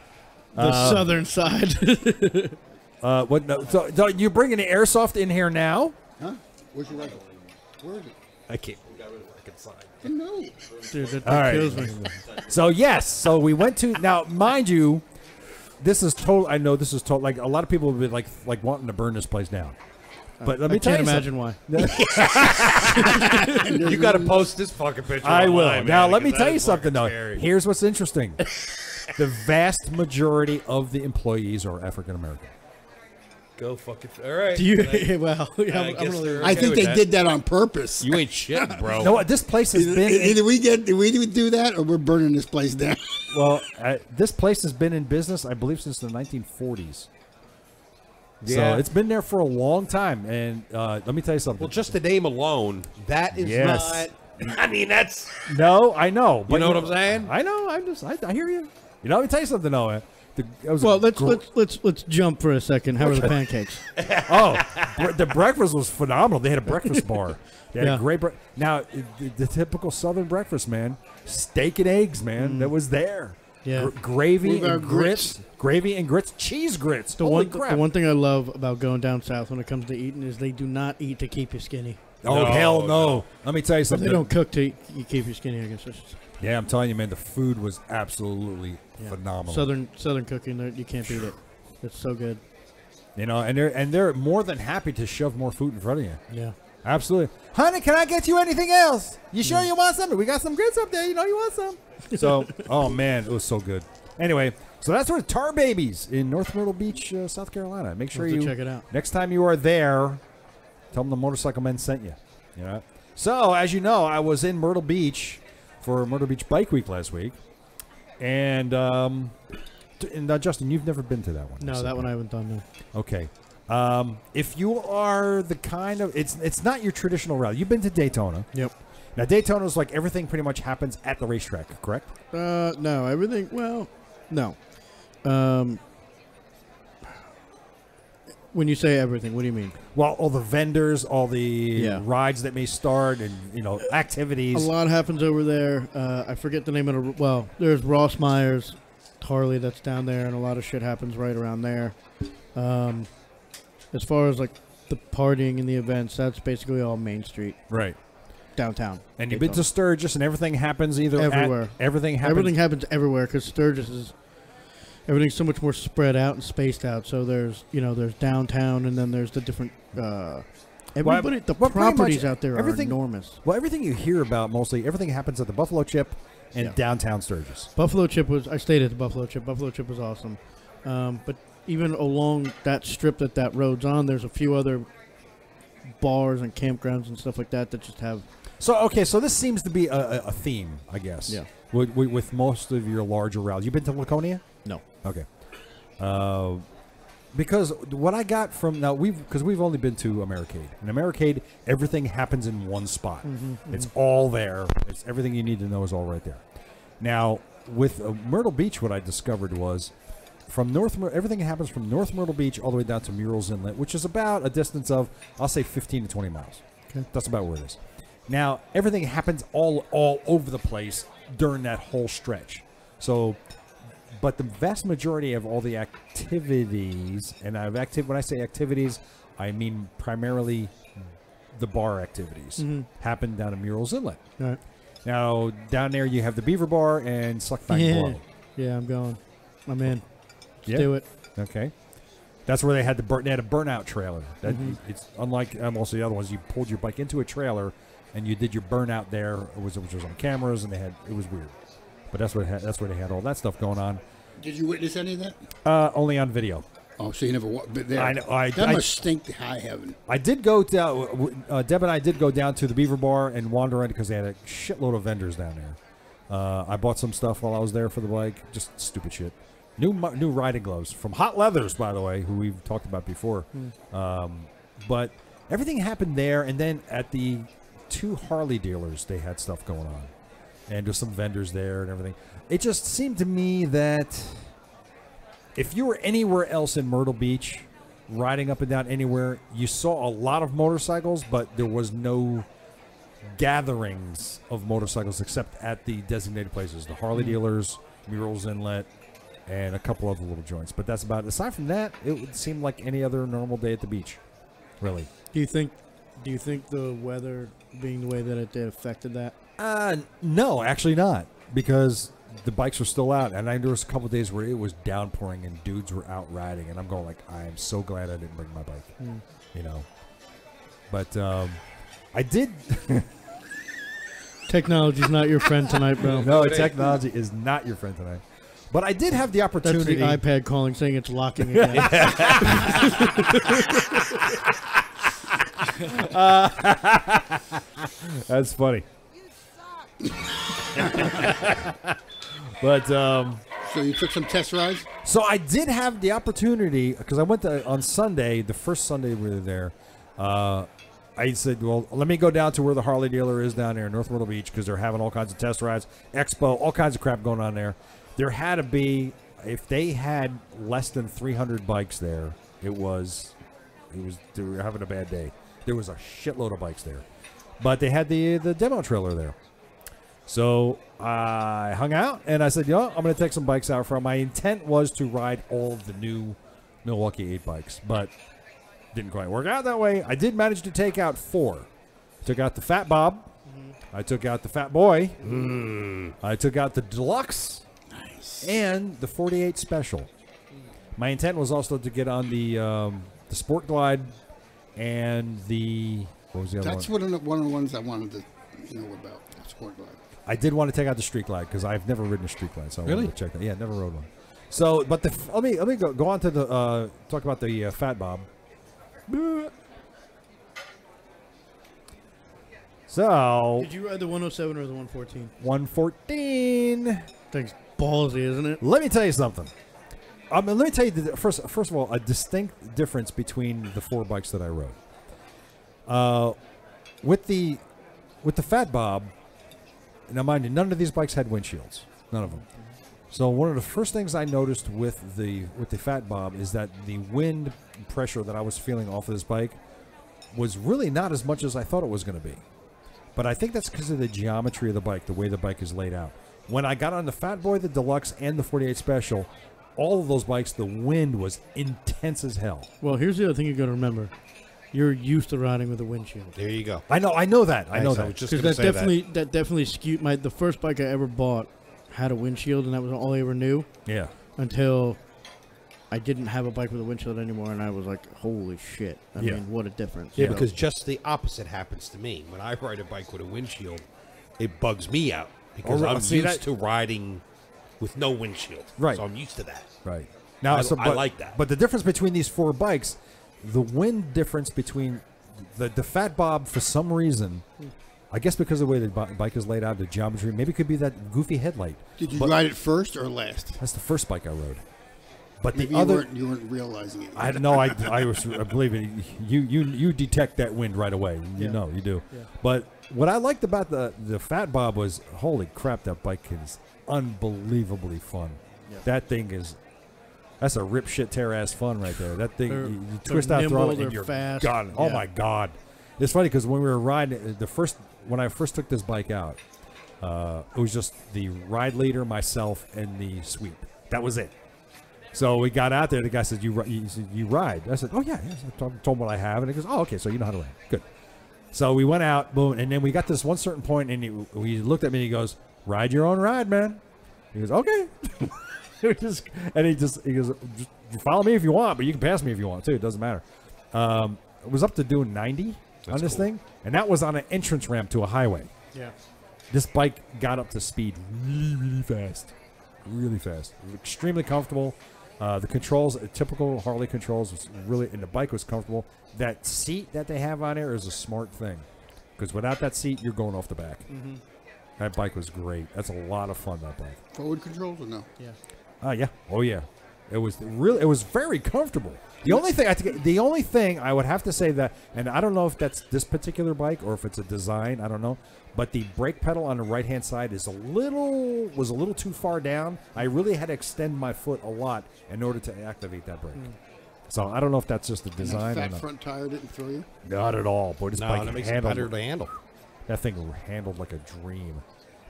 The southern side. what? No, so you bringing the airsoft in here now? Huh? Where's your rifle? Where is it? I can't. Fucking side. No. Dude, that All right. kills me. So yes, so we went to now, mind you, this is total. I know this is total. Like a lot of people would be like wanting to burn this place down. But let me I tell can't you imagine why. You got to post this fucking picture. I will. online, Now, man, let me because tell that you is something, fucking though. scary. Here's what's interesting. The vast majority of the employees are African American. Go fucking. All right. Do you? Well, yeah, I I'm guess gonna leave they're it. I okay think with they that. did that on purpose. You ain't shitting, bro. You know what? This place has been. Either we do that, or we're burning this place down. Well, this place has been in business, I believe, since the 1940s. Yeah. So it's been there for a long time. And let me tell you something. Well, just the name alone, that is Yes. not. I mean, that's. No, I know. But know what I'm saying? I know. I hear you. You know, let me tell you something, Noah. Well, let's jump for a second. How are the pancakes? The breakfast was phenomenal. They had a breakfast bar. They had Yeah. a great Now, the typical Southern breakfast, man, steak and eggs, man, that was there. Yeah. Gravy With our and grits. Gravy and grits. Cheese grits. The Holy one, crap. the one thing I love about going down south when it comes to eating is they do not eat to keep you skinny. Oh, No, hell no. no. Let me tell you But something. they don't cook to keep you skinny. I guess it's Yeah, I'm telling you, man, the food was absolutely phenomenal. Southern cooking. You can't beat it. It's so good. You know, and they're more than happy to shove more food in front of you. Yeah. Absolutely. Honey, can I get you anything else? You sure you want something? We got some grits up there. You know you want some. So, oh, man, it was so good. Anyway, so that's where Tar Babies in North Myrtle Beach, South Carolina. Make sure Have to you check it out. Next time you are there, tell them the Motorcycle Men sent you. You know? So, as you know, I was in Myrtle Beach for Myrtle Beach Bike Week last week. And Justin, you've never been to that one. No, that one I haven't done. No. Okay. If you are the kind of it's not your traditional route. You've been to Daytona. Yep. Now Daytona is like everything pretty much happens at the racetrack, correct? No, everything. Well, no. When you say everything, what do you mean? Well, all the vendors, all the Yeah. rides that may start, and activities. A lot happens over there. I forget the name of the. Well, there's Ross Myers, Harley that's down there, and a lot of shit happens right around there. As far as like the partying and the events, that's basically all Main Street, Right. downtown. And you've been to Sturgis, and everything happens either Everywhere. Everything happens. Everything happens everywhere because Sturgis is everything's so much more spread out and spaced out. So there's downtown, and then there's the different. Everybody, the well, pretty properties much out there are everything- enormous. Well, everything you hear about mostly everything happens at the Buffalo Chip and Yeah. downtown Sturgis. Buffalo Chip was. I stayed at the Buffalo Chip. Buffalo Chip was awesome, but even along that strip that road's on, there's a few other bars and campgrounds and stuff like that just have. So this seems to be a theme, I guess. Yeah. With most of your larger routes, you've been to Laconia? No. Okay. Because what I got from we've only been to Americade. In Americade, everything happens in one spot. It's all there. It's everything you need to know is all right there. Now with Myrtle Beach, what I discovered was everything happens from North Myrtle Beach all the way down to Murals Inlet, which is about a distance of, I'll say, 15 to 20 miles. Okay. That's about where it is. Now, everything happens all over the place during that whole stretch. So, but the vast majority of all the activities, and when I say activities, I mean primarily the bar activities, happen down at Murals Inlet. All right. Now, down there you have the Beaver Bar and Suck Back Blow. Yeah, I'm going. I'm in. Let's Yeah. do it. Okay, that's where they had they had a burnout trailer. That it's unlike most of the other ones. You pulled your bike into a trailer, and you did your burnout there. Which was on cameras, and it was weird. But that's where they had all that stuff going on. Did you witness any of that? Only on video. Oh, so you never been there? I know, that must stink to high heaven. I did go down. Deb and I did go down to the Beaver Bar and wander around because they had a shitload of vendors down there. I bought some stuff while I was there for the bike. Just stupid shit. New riding gloves from Hot Leathers, by the way, who we've talked about before. But everything happened there, and then at the 2 Harley dealers, they had stuff going on, and there's some vendors there and everything. It just seemed to me that if you were anywhere else in Myrtle Beach, riding up and down anywhere, you saw a lot of motorcycles, but there was no gatherings of motorcycles except at the designated places, the Harley dealers, Murals Inlet, and a couple other little joints. But that's about it. Aside from that, it would seem like any other normal day at the beach, really. Do you think the weather being the way that it did affected that? No, actually not, because the bikes were still out, and there was a couple of days where it was downpouring and dudes were out riding, and I'm going like, I am so glad I didn't bring my bike, you know. But I did. Technology's not your friend tonight, bro. No, technology is not your friend tonight. But I did have the That's opportunity. the iPad calling saying it's locking again. That's funny. But So you took some test rides? so I did have the opportunity because I went to on Sunday, the first Sunday we were there. I said, well, let me go down to where the Harley dealer is down there in North Myrtle Beach because they're having all kinds of test rides, expo, all kinds of crap going on there. There had to be, if they had less than 300 bikes there, they were having a bad day. There was a shitload of bikes there, but they had the demo trailer there. So I hung out and I said, I'm going to take some bikes out from. My intent was to ride all of the new Milwaukee 8 bikes, but didn't quite work out that way. I did manage to take out 4. Took out the Fat Bob. I took out the Fat Boy. I took out the Deluxe. Nice. And the 48 Special. My intent was also to get on the Sport Glide and the, what was the other That's one? one of the ones I wanted to know about. Sport Glide. I did want to take out the Street Glide because I've never ridden a Street Glide, so I Really? wanted to check that. Yeah, never rode one. So, but let me go on to the talk about the Fat Bob. So Did you ride the 107 or the 114? 114. Thing's ballsy, isn't it? Let me tell you something. Let me tell you first of all a distinct difference between the 4 bikes that I rode. With the Fat Bob. Now, mind you, none of these bikes had windshields. None of them. So one of the first things I noticed with the Fat Bob is that the wind pressure that I was feeling off of this bike was really not as much as I thought it was going to be. But I think that's because of the geometry of the bike, the way the bike is laid out. When I got on the Fat Boy, the Deluxe, and the 48 Special, all of those bikes, the wind was intense as hell. Well, here's the other thing you got to remember. You're used to riding with a windshield. There you go. I know that. I know that. I was just going Because to say that definitely skewed the first bike I ever bought had a windshield, and that was all I ever knew Yeah. until I didn't have a bike with a windshield anymore, and I was like, holy shit. I Yeah. mean, what a difference. Yeah, you know? because just the opposite happens to me. When I ride a bike with a windshield, it bugs me out because Oh, I'm see used that- to riding with no windshield. Right. So I'm used to that. Right. Now, I but, like that. But the difference between these 4 bikes, the wind difference between the Fat Bob, for some reason, I guess because of the way the bike is laid out, the geometry, maybe it could be that goofy headlight. Did you But ride it first or last? That's the first bike I rode. But Maybe the other, you weren't realizing it. I know, I believe it. You detect that wind right away. You Yeah. know, you do. Yeah. But what I liked about the Fat Bob was, holy crap, that bike is unbelievably fun. Yeah. That thing is, that's a rip shit tear ass fun right there. That thing, They're- you they're twist out nimble, throttle they're and you're fast. gone. Oh Yeah. my god, it's funny because when we were riding when I first took this bike out, it was just the ride leader, myself, and the sweep. That was it. So we got out there. The guy said, "You ride?" I said, "Oh yeah." Yes. I told him what I have, and he goes, "Oh, okay. So you know how to ride. Good." So we went out, boom, and then we got this one certain point, and he looked at me and he goes, "Ride your own ride, man." He goes, "Okay." He goes, "Just follow me if you want, but you can pass me if you want too. It doesn't matter." It was up to doing 90 on this cool. thing, and that was on an entrance ramp to a highway. Yeah. This bike got up to speed really fast. Really fast. It was extremely comfortable. The controls, typical Harley controls, was really, and the bike was comfortable. That seat that they have on there is a smart thing, because without that seat, you're going off the back. Mm-hmm. That bike was great. That's a lot of fun. That bike. Forward controls or no? Yeah. Yeah. Oh yeah. It was very comfortable. The only thing I would have to say that, and I don't know if that's this particular bike or if it's a design, I don't know, but the brake pedal on the right hand side was a little too far down. I really had to extend my foot a lot in order to activate that brake. So I don't know if that's just the And design. that or fat not. front tire didn't throw you? Not at all. Boy, this No, bike that makes it better to handle. that thing handled like a dream.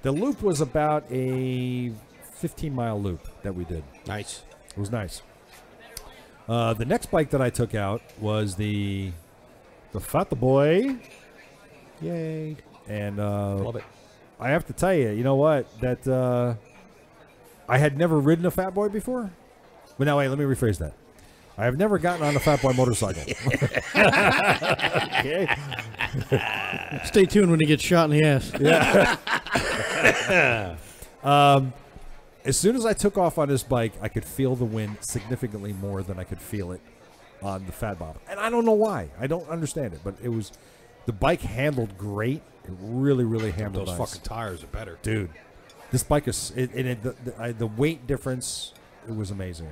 The loop was about a 15-mile loop that we did. Nice. It was nice. The next bike that I took out was the Fat Boy. Yay. And Love it. I have to tell you, you know what? That I had never ridden a Fat Boy before. But now, wait, let me rephrase that. I have never gotten on a Fat Boy motorcycle. Okay. Stay tuned when he gets shot in the ass. As soon as I took off on this bike, I could feel the wind significantly more than I could feel it on the Fat Bob. And I don't know why. I don't understand it, but the bike handled great. It really, really handled Those nice. fucking tires are better. Dude, this bike is the weight difference. It was amazing.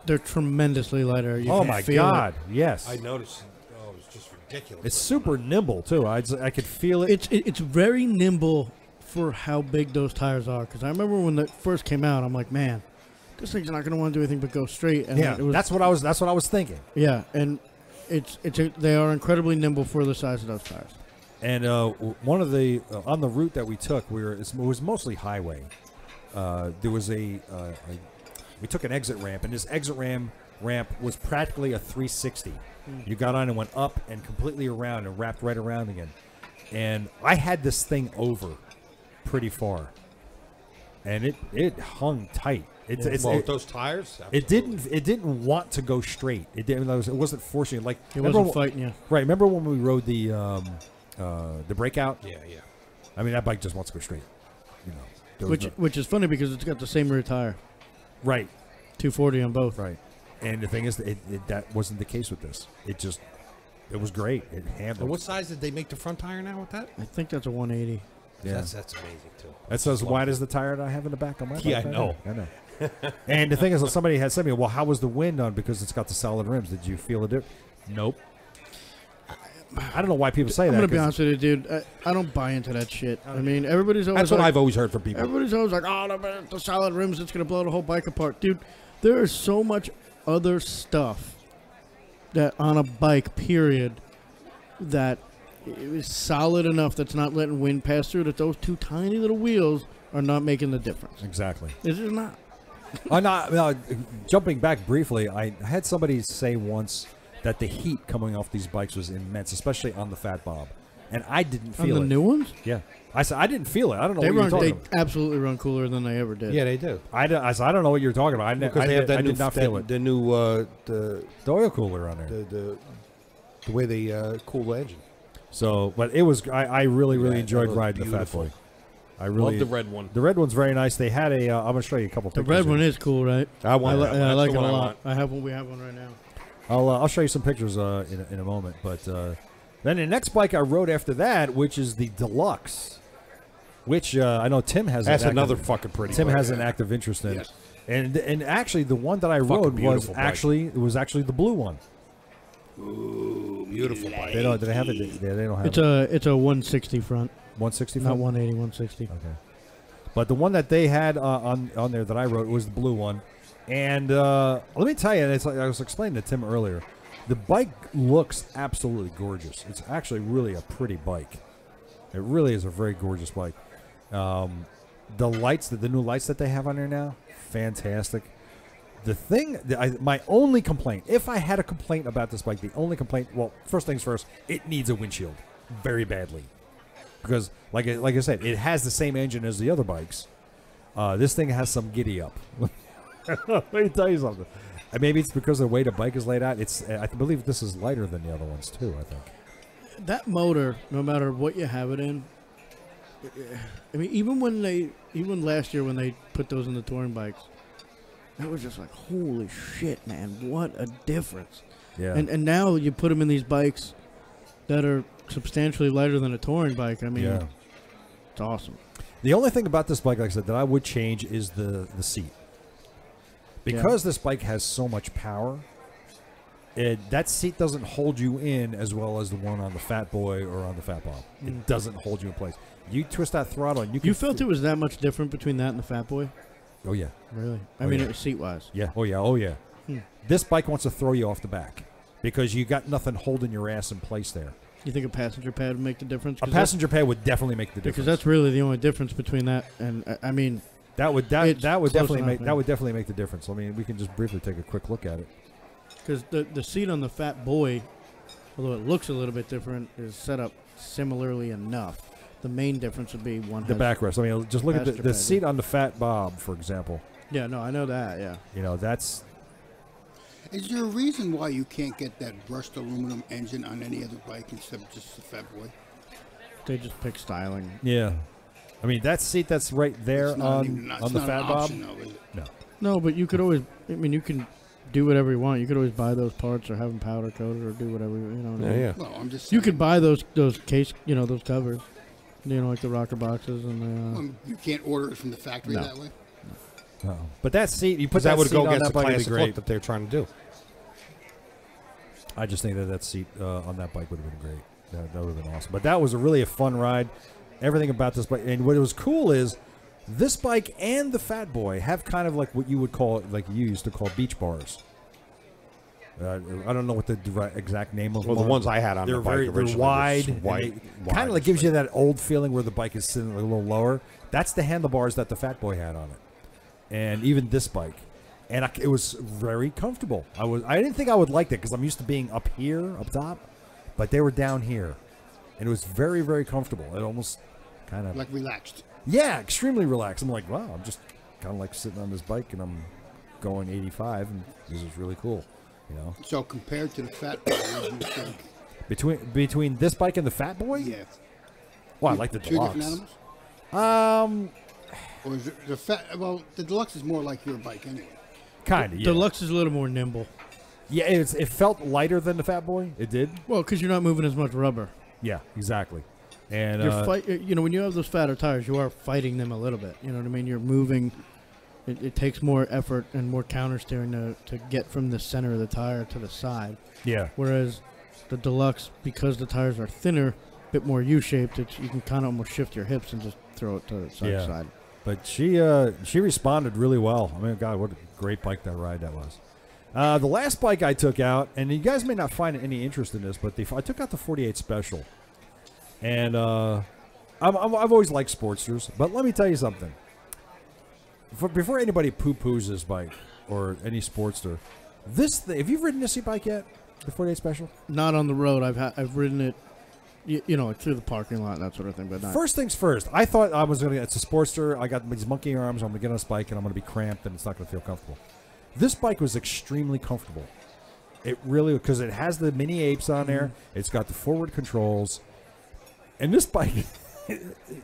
They're tremendously lighter. You oh can my feel God! Yes, I noticed. Oh, it's just ridiculous. it's super nimble too. I could feel it. It's very nimble for how big those tires are. Because I remember when it first came out, I'm like, man, this thing's not going to want to do anything but go straight. And Yeah, that's what I was thinking. Yeah, and they are incredibly nimble for the size of those tires. And one of the on the route that we took, it was mostly highway. There was we took an exit ramp, and this exit ramp was practically a 360. You got on and went up and completely around and wrapped right around again. And I had this thing over pretty far, and it hung tight. With those tires, It didn't want to go straight. It wasn't forcing it. Like It wasn't fighting you. Right. Remember when we rode the breakout? Yeah. I mean, that bike just wants to go straight. You know. There was Which is funny because it's got the same rear tire, right. 240 on both. Right. And the thing is, that wasn't the case with this. It was great. It handled. And what size did they make the front tire now with that? I think that's a 180. Yeah. That's amazing too. That's as wide as the tire that I have in the back of my bike. Yeah, I know. I know. And the thing is, somebody had said to me, well, how was the wind on? Because it's got the solid rims. Did you feel it? Nope. I don't know why people say I'm that. going to be honest with you, dude. I don't buy into that shit. I mean, everybody's always That's what like, I've always heard from people. everybody's always like, oh, the solid rims, it's going to blow the whole bike apart. Dude, there is so much other stuff that on a bike, period, that is solid enough that's not letting wind pass through, that those two tiny little wheels are not making the difference. Exactly. It's just not. Jumping back briefly, I had somebody say once that the heat coming off these bikes was immense, especially on the Fat Bob, and I didn't feel it. On the new ones? Yeah, I said I didn't feel it. I don't know what you're talking They about. absolutely run cooler than they ever did. Yeah, they do. I said I don't know what you're talking about. Because they have that I new, did not feel it. the new the The oil cooler on there. the way they cool the engine. So, but it was. I really Yeah, enjoyed that was riding the Fat beautiful. Boy. I really Love the red one. The red one's very nice. They had a. I'm gonna show you a couple The pictures. red here. one is cool, right? I want that one. I That's like the it a one I lot. want. I have one. We have one right now. I'll show you some pictures in a moment. But then the next bike I rode after that, which is the Deluxe, which I know Tim has. That's another fucking pretty. Tim bike. has an active interest in. Yes. And actually the one that I Fucking rode beautiful bike. was actually the blue one. Ooh, beautiful bike. They don't. They have it. They don't have It's a 160 front, 160. not 180, 160. Okay. But the one that they had on there that I wrote was the blue one. And let me tell you, it's like I was explaining to Tim earlier, the bike looks absolutely gorgeous. It's actually really a pretty bike. It really is a very gorgeous bike. The lights, the new lights that they have on there now, fantastic. The thing, my only complaint, if I had a complaint about this bike, the only complaint, well, first things first, it needs a windshield very badly. Because, like I said, it has the same engine as the other bikes. This thing has some giddy up. Let me tell you something. Maybe it's because of the way the bike is laid out. I believe this is lighter than the other ones too. I think That motor, no matter what you have it in, I mean, even last year when they put those in the touring bikes, that was just like, holy shit, man, what a difference. Yeah. And now you put them in these bikes that are substantially lighter than a touring bike. I mean, Yeah. it's awesome. The only thing about this bike, like I said, that I would change is the seat. Because this bike has so much power, that seat doesn't hold you in as well as the one on the Fat Boy or on the Fat Bob. It doesn't hold you in place. You twist that throttle and You felt it was that much different between that and the Fat Boy? Oh, yeah. Really? I Oh, mean, yeah. it was seat-wise. Yeah. Oh, yeah. Oh, yeah. Hmm. This bike wants to throw you off the back because you got nothing holding your ass in place there. You think a passenger pad would make the difference? A passenger pad would definitely make the difference. Because that's really the only difference between that and, I mean, That would It's definitely close make enough, that would definitely make the difference. I mean, we can just briefly take a quick look at it. because the seat on the Fat Boy, although it looks a little bit different, is set up similarly enough. The main difference would be one The has- backrest. I mean, just look at the passenger pad, seat on the Fat Bob, for example. Yeah, no, I know that, yeah. You know, that's Is there a reason why you can't get that brushed aluminum engine on any other bike instead of just the Fat Boy? They just pick styling. yeah. I mean, that seat that's right there It's not on even- it's the not Fat an Bob. option, though, is it? No. No, but you could always. I mean, you can do whatever you want. You could always buy those parts or have them powder coated or do whatever you know. What I mean? Yeah. Well, I'm just You saying, could buy those case, those covers. Like the rocker boxes and the. you can't order it from the factory No. that way. No. But that seat, you put Because that would seat go on against that the bike would be classic look great. that they're trying to do. I just think that seat on that bike would have been great. That would have been awesome. But that was really a fun ride. Everything about this bike. And what was cool is this bike and the Fat Boy have kind of like what you would call, like you used to call beach bars. I don't know what the exact name of Well, them the are. ones I had on They're the bike very originally they're was wide. white, Kind of like gives you that old feeling where the bike is sitting a little lower. That's the handlebars that the Fat Boy had on it. And even this bike. And it was very comfortable. I didn't think I would like that because I'm used to being up here, up top. But they were down here. And it was very, very comfortable. It almost kind of... Like relaxed. Yeah, extremely relaxed. I'm like, wow, I'm just kind of like sitting on this bike and I'm going 85 and this is really cool. So compared to the Fat Boy, what do you think? Between this bike and the Fat Boy? Yeah. Well, I like the Two Deluxe. different animals? Um, Or is it the Fat? Well, the Deluxe is more like your bike anyway. kind of. Yeah. Deluxe is a little more nimble. Yeah, it felt lighter than the Fat Boy. It did. Well, because you're not moving as much rubber. Yeah, exactly. And You're when you have those fatter tires, you are fighting them a little bit. You know what I mean? You're moving. It takes more effort and more counter steering to get from the center of the tire to the side. yeah, Whereas the Deluxe, because the tires are thinner, a bit more U-shaped, you can kind of almost shift your hips and just throw it to side to side. but she responded really well. I mean, God, what a great bike that ride that was. The last bike I took out, and you guys may not find any interest in this, but I took out the 48 Special, and I've always liked Sportsters, but let me tell you something. Before anybody poo-poos this bike or any Sportster, have you ridden this bike yet? The 48 Special? Not on the road. I've ridden it, like through the parking lot and that sort of thing. But not. First things first, I thought I was going to, it's a Sportster. I got these monkey arms. I'm going to get on this bike and I'm going to be cramped and it's not going to feel comfortable. This bike was extremely comfortable. It really, because it has the mini apes on there. It's got the forward controls. And this bike,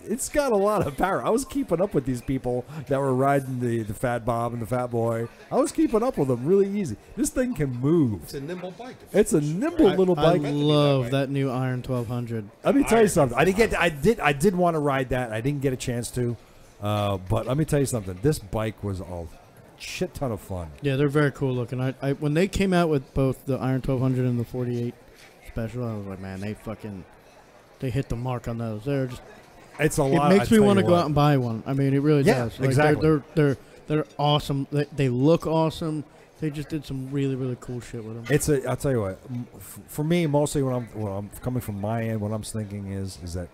it's got a lot of power. I was keeping up with these people that were riding the Fat Bob and the Fat Boy. I was keeping up with them really easy. This thing can move. It's a nimble bike. It's a nimble little bike. I love that new Iron 1200. Let me tell you something. I did want to ride that. I didn't get a chance to. But let me tell you something. This bike was a shit ton of fun. Yeah, they're very cool looking. I when they came out with both the Iron 1200 and the 48 Special, I was like, man, they hit the mark on those. They're just. It's a lot. It makes me want to go out and buy one. I mean, it really does. Like, exactly. They're awesome. They look awesome. They just did some really, really cool shit with them. I'll tell you what. For me, mostly when I'm coming from my end, what I'm thinking is that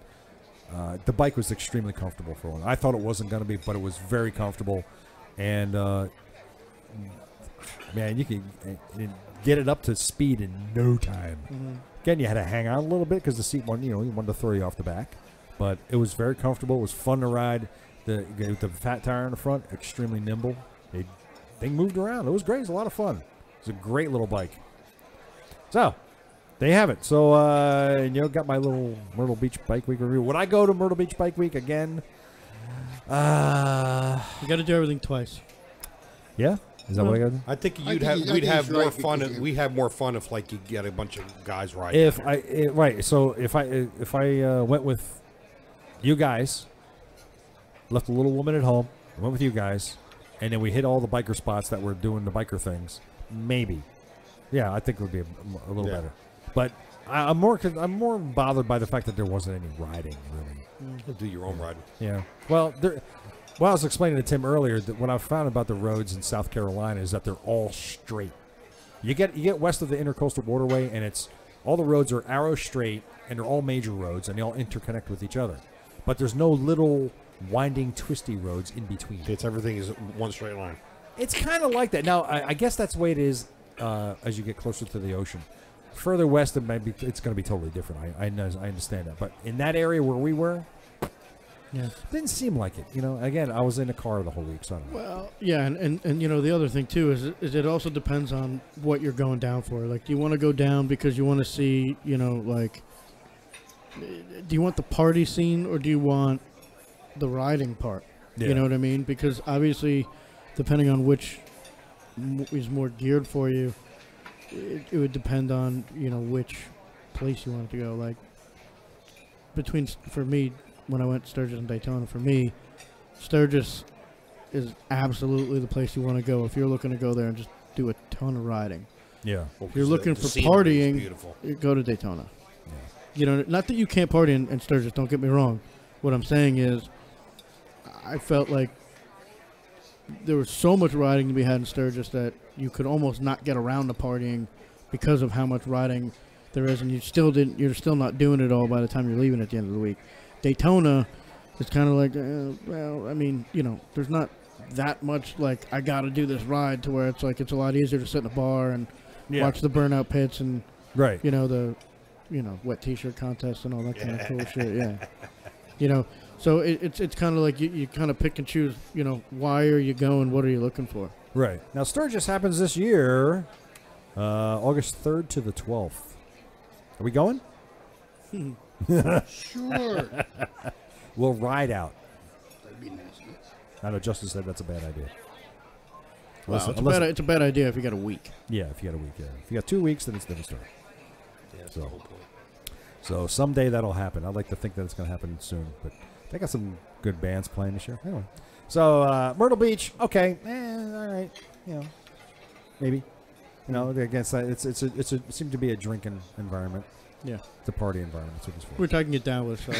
the bike was extremely comfortable for one. I thought it wasn't going to be, but it was very comfortable, and man, you can get it up to speed in no time. Mm-hmm. Again, you had to hang on a little bit because the seat one, he wanted to throw you off the back, but it was very comfortable. It was fun to ride. The fat tire in the front, extremely nimble. Thing moved around. It was great. It was a lot of fun. It's a great little bike. So, there you have it. So, got my little Myrtle Beach Bike Week review. Would I go to Myrtle Beach Bike Week again? You got to do everything twice. Yeah? Is that what I got to do? I think I think we'd he's have more right, fun. because We'd have more fun if you get a bunch of guys riding. So if I went with you guys, left a little woman at home, went with you guys, and then we hit all the biker spots that were doing the biker things, maybe. Yeah, I think it would be a little better. But I'm more bothered by the fact that there wasn't any riding really. Do your own riding. Yeah. Well, I was explaining to Tim earlier that what I found about the roads in South Carolina is that they're all straight. You get west of the Intercoastal Waterway, and all the roads are arrow straight, and they're all major roads, and they all interconnect with each other. But there's no little winding, twisty roads in between. Everything is one straight line. It's kind of like that. Now, I guess that's the way it is as you get closer to the ocean. Further west, it's going to be totally different. I understand that. But in that area where we were, Yeah. didn't seem like it. Again, I was in a car the whole week, so I don't know. Well, yeah, and the other thing too is it also depends on what you're going down for. Like, do you want to go down because you want to see, do you want the party scene, or do you want the riding part. Yeah. You know what I mean? Because obviously, depending on which is more geared for you, it would depend on which place you want to go. Like for me, when I went to Sturgis and Daytona, for me, Sturgis is absolutely the place you want to go if you're looking to go there and just do a ton of riding. Yeah. If you're looking for scenery is partying, beautiful. you go to Daytona. Yeah. Not that you can't party in Sturgis, don't get me wrong. What I'm saying is I felt like there was so much riding to be had in Sturgis that you could almost not get around to partying because of how much riding there is, and you're still not doing it all by the time you're leaving at the end of the week. Daytona is kind of like, there's not that much like I got to do this ride to where it's like it's a lot easier to sit in a bar and watch the burnout pits and the wet t-shirt contest and all that kind of cool shit. Yeah, so it's kind of like you kind of pick and choose. Why are you going? What are you looking for? Right. Now Sturgis happens this year, August 3rd to the 12th. Are we going? Sure. We'll ride out. That'd be nice. I know Justin said that's a bad idea. Well, it's a bad idea if you got a week. Yeah, if you got a week. Yeah. If you got 2 weeks, then it's a different story. Yeah, that's the whole point. So someday that'll happen. I'd like to think that it's going to happen soon, but they got some good bands playing this year. Anyway, so Myrtle Beach, okay, all right, maybe. Again, it seemed to be a drinking environment. Yeah, it's a party environment. That's what it's for. Which I can get down with. So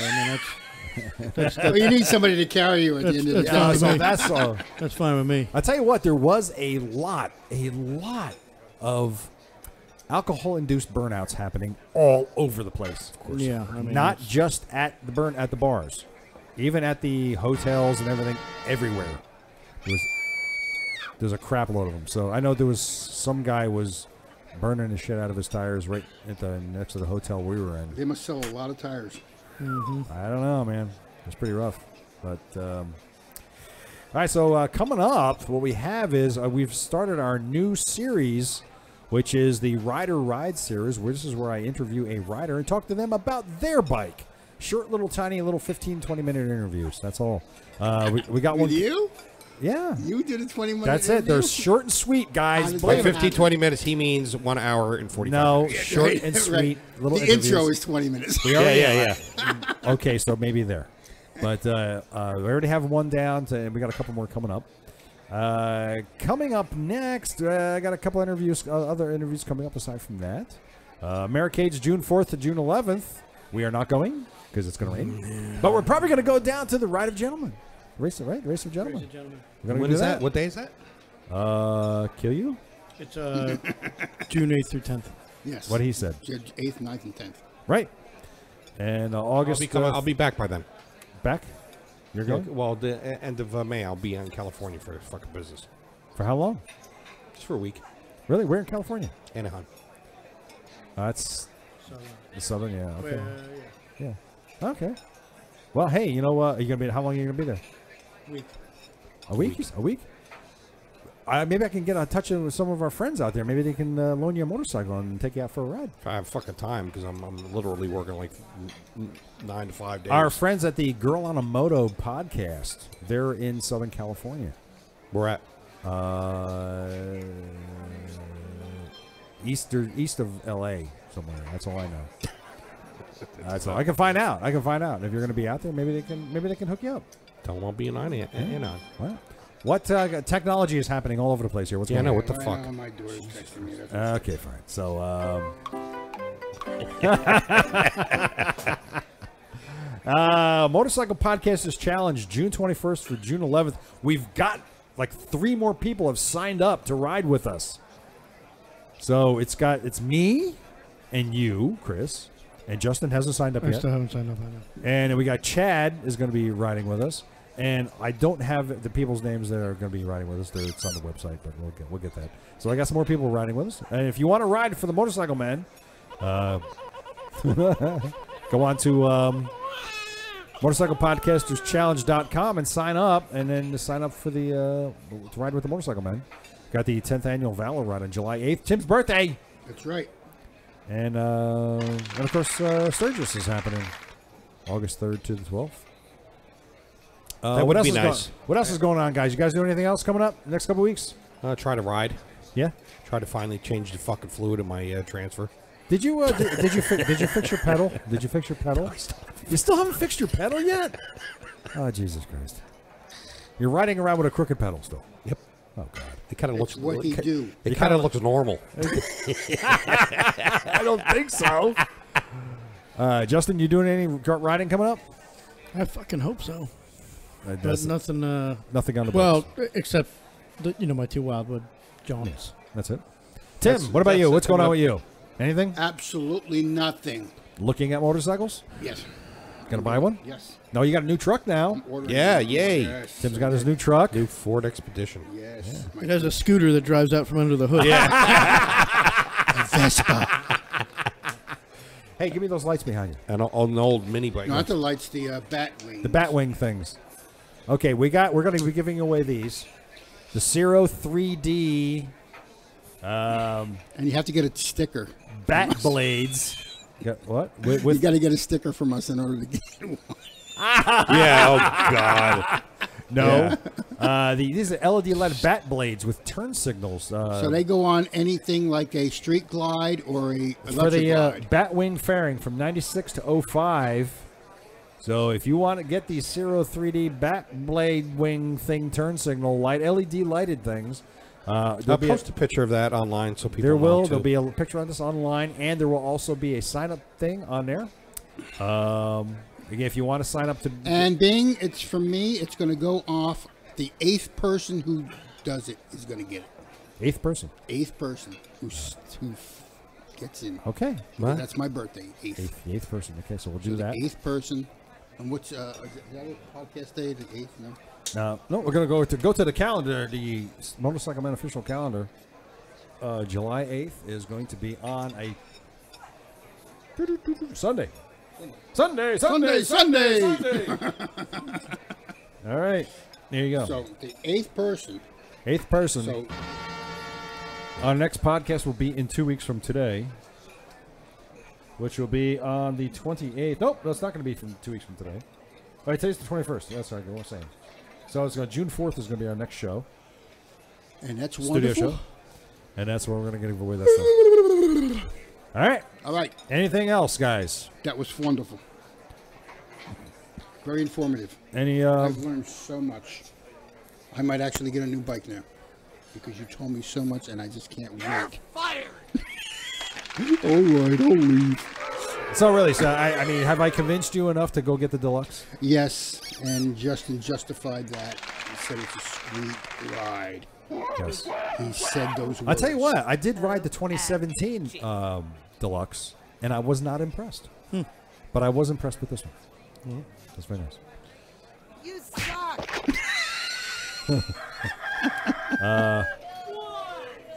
that's Well, you need somebody to carry you at the end of the day. So that's all. That's fine with me. I tell you what, there was a lot of alcohol-induced burnouts happening all over the place. Of course, yeah, not just at the bars, even at the hotels and everything. Everywhere, there's a crap load of them. So I know there was some guy was burning the shit out of his tires right at the next to the hotel we were in. They must sell a lot of tires. Mm-hmm. I don't know, man. It's pretty rough. But all right, so coming up, what we have is we've started our new series, which is the Rider Ride series. This is where I interview a rider and talk to them about their bike. Short, little, tiny, little 15, 20-minute interviews. That's all. We got one. With you? Yeah. You did a 20-minute That's interview? it. They're short and sweet, guys. By 15, 20 minutes, he means 1 hour and 45 No, minutes. short and sweet. Little The interviews. intro is 20 minutes. Yeah. Okay, so maybe there. But we already have one down, and we got a couple more coming up. Coming up next, I got a couple interviews, other interviews coming up aside from that. Americade's June 4th to June 11th. We are not going because it's going to rain. But we're probably going to go down to the Ride of Gentlemen. Race of Gentlemen. We're gonna When do is that? What day is that? Kill you? It's June 8th through 10th. Yes. What he said. 8th, 9th, and 10th. Right. And August. I'll be back by then. Back? You're going? Well, the end of May, I'll be in California for fucking business. For how long? Just for a week. Really? Where in California? Anaheim. That's the southern, yeah. Okay. Yeah. Okay. Well, hey, you know what? How long are you gonna be there? Week. A week? A week? Maybe I can get in touch with some of our friends out there. Maybe they can loan you a motorcycle and take you out for a ride. If I have fucking time, because I'm literally working like 9 to 5 days. Our friends at the Girl on a Moto podcast, they're in Southern California. We're at east of L.A. somewhere. That's all I know. That's all. I can find out. If you're going to be out there, maybe they can hook you up. Don't want to be in Anaheim. What technology is happening all over the place here? What's going on? What the fuck? My daughter's texting me. Okay, fine. So, Motorcycle Podcasters Challenge, June 21st for June 11th. We've got like 3 more people have signed up to ride with us. So it's me and you, Chris, and Justin hasn't signed up I yet. still haven't signed up on that. And we got Chad is going to be riding with us. And I don't have the people's names that are going to be riding with us. It's on the website, but we'll get that. So I got some more people riding with us. And if you want to ride for the Motorcycle Man, go on to motorcyclepodcasterschallenge.com and sign up. And then sign up for the to ride with the Motorcycle Man. Got the 10th annual Valor Ride on July 8th. Tim's birthday. That's right. And of course, Sturgis is happening August 3rd to the 12th. That would be nice. What else is going on, guys? You guys doing anything else coming up next couple weeks? Try to ride. Yeah. Try to finally change the fucking fluid in my transfer. Did you did you fix your pedal? Did you fix your pedal? You still haven't fixed your pedal yet? Oh, Jesus Christ! You're riding around with a crooked pedal still. Yep. Oh God. It kind of looks. What he do? It kind of looks normal. I don't think so. Justin, you doing any riding coming up? I fucking hope so. But That's nothing. nothing on the Well, books. except my 2 Wildwood Johnnies. That's it. Tim, what about you? What's going on with you? Anything? Absolutely nothing. Looking at motorcycles? Yes. Gonna buy one? Yes. No, you got a new truck now. I'm ordering Yeah, one. yay. Yes. Tim's got his new truck. New Ford Expedition. Yes. It has a scooter that drives out from under the hood. Vespa. Hey, give me those lights behind you. And an old mini bike. Not the lights, the bat wings. The Batwing things. Okay, we're going to be giving away these. The Zero 3D And you have to get a sticker. Bat Blades. What? You With got to get a sticker from us in order to get one. Yeah, oh, God. no. These are LED lighted Bat Blades with turn signals. So they go on anything like a street glide or a for electric the glide. Batwing fairing from 96 to 05. So if you want to get these Zero 3D Bat Blade wing thing turn signal light LED lighted things, I'll post a picture of that online so people know, there'll too. be a picture of this online, and there will also be a sign up thing on there. Again, if you want to sign up to And being it's from me, it's going to go off. The 8th person who does it is going to get it. 8th person. 8th person who gets in. Okay. What? That's my birthday. 8th. The 8th person. Okay, so we'll So do the that. 8th person. And what's is that a podcast day? The 8th? No. No, we're gonna go to the calendar. The Motorcycle Man official calendar. July 8th is going to be on a Sunday. Sunday. All right, there you go. So the 8th person. 8th person. So Our next podcast will be in 2 weeks from today, which will be on the 28th. Nope, that's not going to be from 2 weeks from today. All right, today's the 21st. That's right, I was saying. So it's June 4th is going to be our next show. and that's Studio wonderful. show. And that's where we're going to give away that stuff. All right. All right, Anything else, guys? that was wonderful. Very informative. Any I've learned so much. I might actually get a new bike now because you told me so much, and I just can't wait. Fired! All right, I'll leave. So really, so I mean, have I convinced you enough to go get the deluxe? Yes, and Justin justified that. He said it's a sweet ride. Yes. He said those words. I'll tell you what, I did ride the 2017 deluxe, and I was not impressed. But I was impressed with this one. That's very nice. You suck!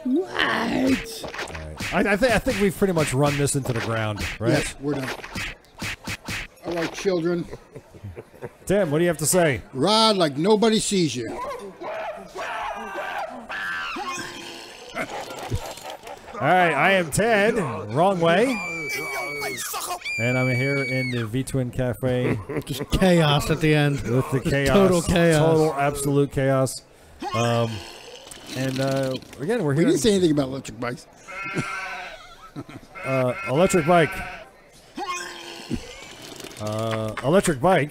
What? I think we've pretty much run this into the ground, right? Yes, we're done. All right, children. Tim, what do you have to say? Ride like nobody sees you. All right, I am Ted, wrong way, and I'm here in the V-Twin Cafe Just chaos at the end. with the chaos, Total chaos. total absolute chaos. And again, we're We here. didn't say anything about electric bikes. Electric bike. Electric bike.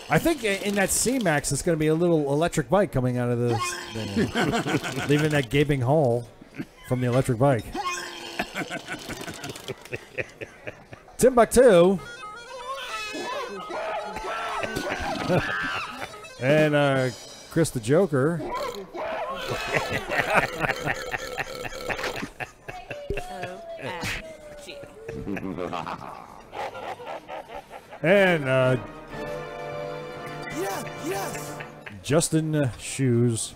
I think in that C-Max, it's going to be a little electric bike coming out of this thing, leaving that gaping hole from the electric bike. Timbuktu. And Chris the Joker. And Yes! Justin Shoes.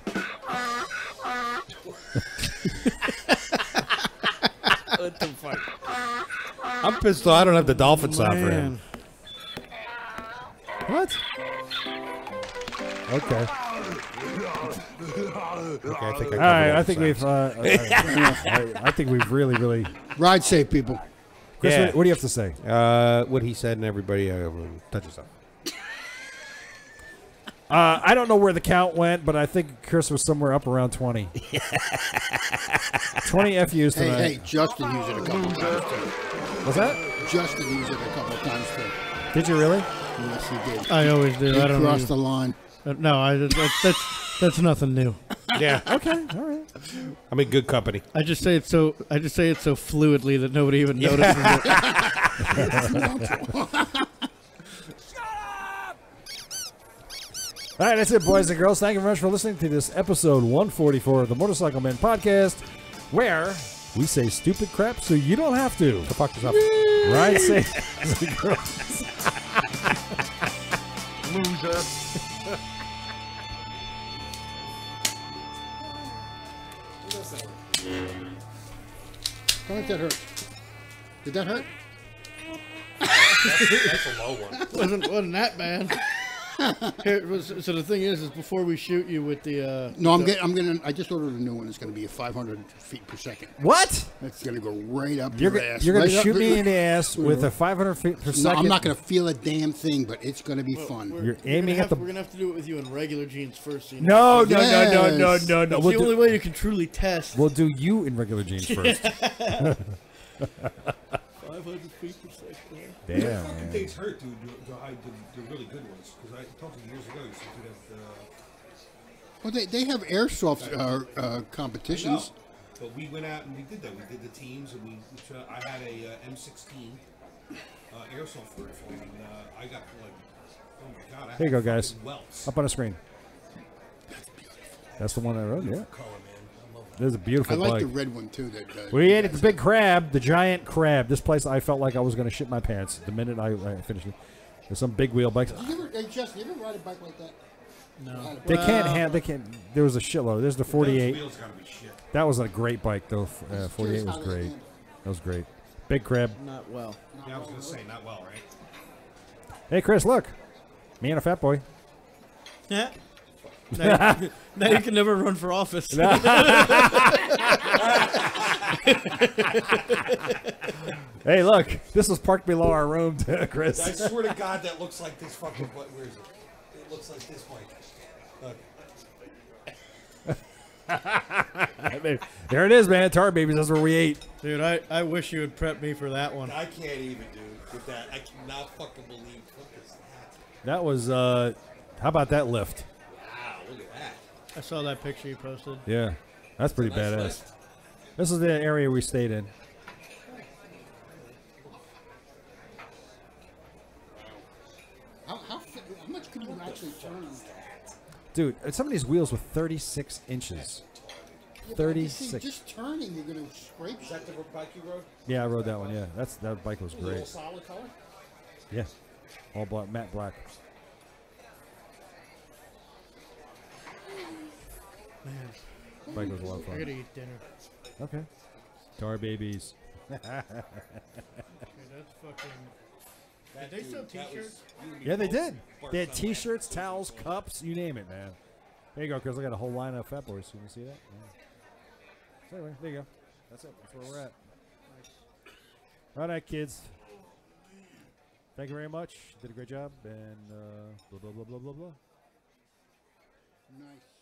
What the fuck? I'm pissed off I don't have the dolphin sound for him. What? Okay. Okay, I think All right. I think we've. I think we've really. Ride safe, people. Chris, Yeah. what do you have to say? What he said and everybody touch yourself. I don't know where the count went, but I think Chris was somewhere up around 20. 20 FUs tonight. Hey, Justin used it a couple times too. What's that? Justin used it a couple times too. Did you really? Yes, he did. I always do. He I don't crossed know. the line. No, that's nothing new. Yeah. Okay, all right. I'm in good company. I just say it so fluidly that nobody even notices it. All right, that's it, boys and girls. Thank you very much for listening to this episode 144 of the Motorcycle Men Podcast, where we say stupid crap so you don't have to. The fuck is up? Right? Say, girls. Loser. How much that hurt? Did that hurt? That's a low one. wasn't that bad. So the thing is before we shoot you with the No, I just ordered a new one. It's going to be a 500 feet per second. What? It's going to go right up You're, your ass. you're going right to up shoot me your- in the ass with a 500 feet per No, second? I'm not going to feel a damn thing, but it's going to be fun. You're aiming at the... We're gonna have to do it with you in regular jeans first. So you No, know. no, no, no, no, Yes. no, no. It's We'll the only do, way you can truly test. we'll do you in regular jeans first. 500 feet per second. Damn, Fucking man. things hurt to hide the really good ones. Because I talked to you years ago. You said you'd have Well, they have airsoft competitions. But we went out and we did that. We did the teams, and I had a M16 airsoft rifle, and I got like, oh my god! I Here you had go, guys. fucking welts. Up on the screen. That's the one I wrote, yeah. Color, man. I love There's a I beautiful like bike. the red one too. That We ate at the Big Crab, the giant crab. This place, I felt like I was going to shit my pants the minute I finished it. There's some big wheel bikes. Hey, Justin, you ever ride a bike like that? No. They can't have. They can't. There was a shitload. There's the Those 48. wheels gotta be shit. That was a great bike, though. 48 was great. That was great. Big Crab. Not well. Yeah, I was gonna say not well, right? Hey, Chris, look. Me and a fat boy. Yeah. Now you can never run for office. Hey, look. This was parked below our room, Chris. I swear to God, that looks like this fucking. Where is it? It looks like this bike. Look. There it is, man. Tar Babies. That's where we ate. Dude, I wish you would prep me for that one. I can't even, dude. With that, I cannot fucking believe. Look at that. That was, how about that lift? Wow, look at that. I saw that picture you posted. Yeah. That's pretty Nice badass. lift. This is the area we stayed in. How much could you actually turn? Dude, some of these wheels were 36 inches. Yeah, but you see, 36. just turning, you're going to scrape. Is that the bike you rode? Yeah, I rode that one. Yeah, that bike was A little great. solid color. Yeah, all black, matte black. Man, Bike was a lot of I gotta fun. eat dinner. Okay. Tar Babies. Dude, that's fucking. Did they sell t-shirts? Yeah, they did. They had T-shirts, towels, cups, you name it, man. There you go, Chris. I got a whole line of Fat Boys. You can see that. Yeah. So anyway, there you go. That's it. That's where we're at. All right, kids. Thank you very much. Did a great job, and blah blah blah blah blah blah. Nice.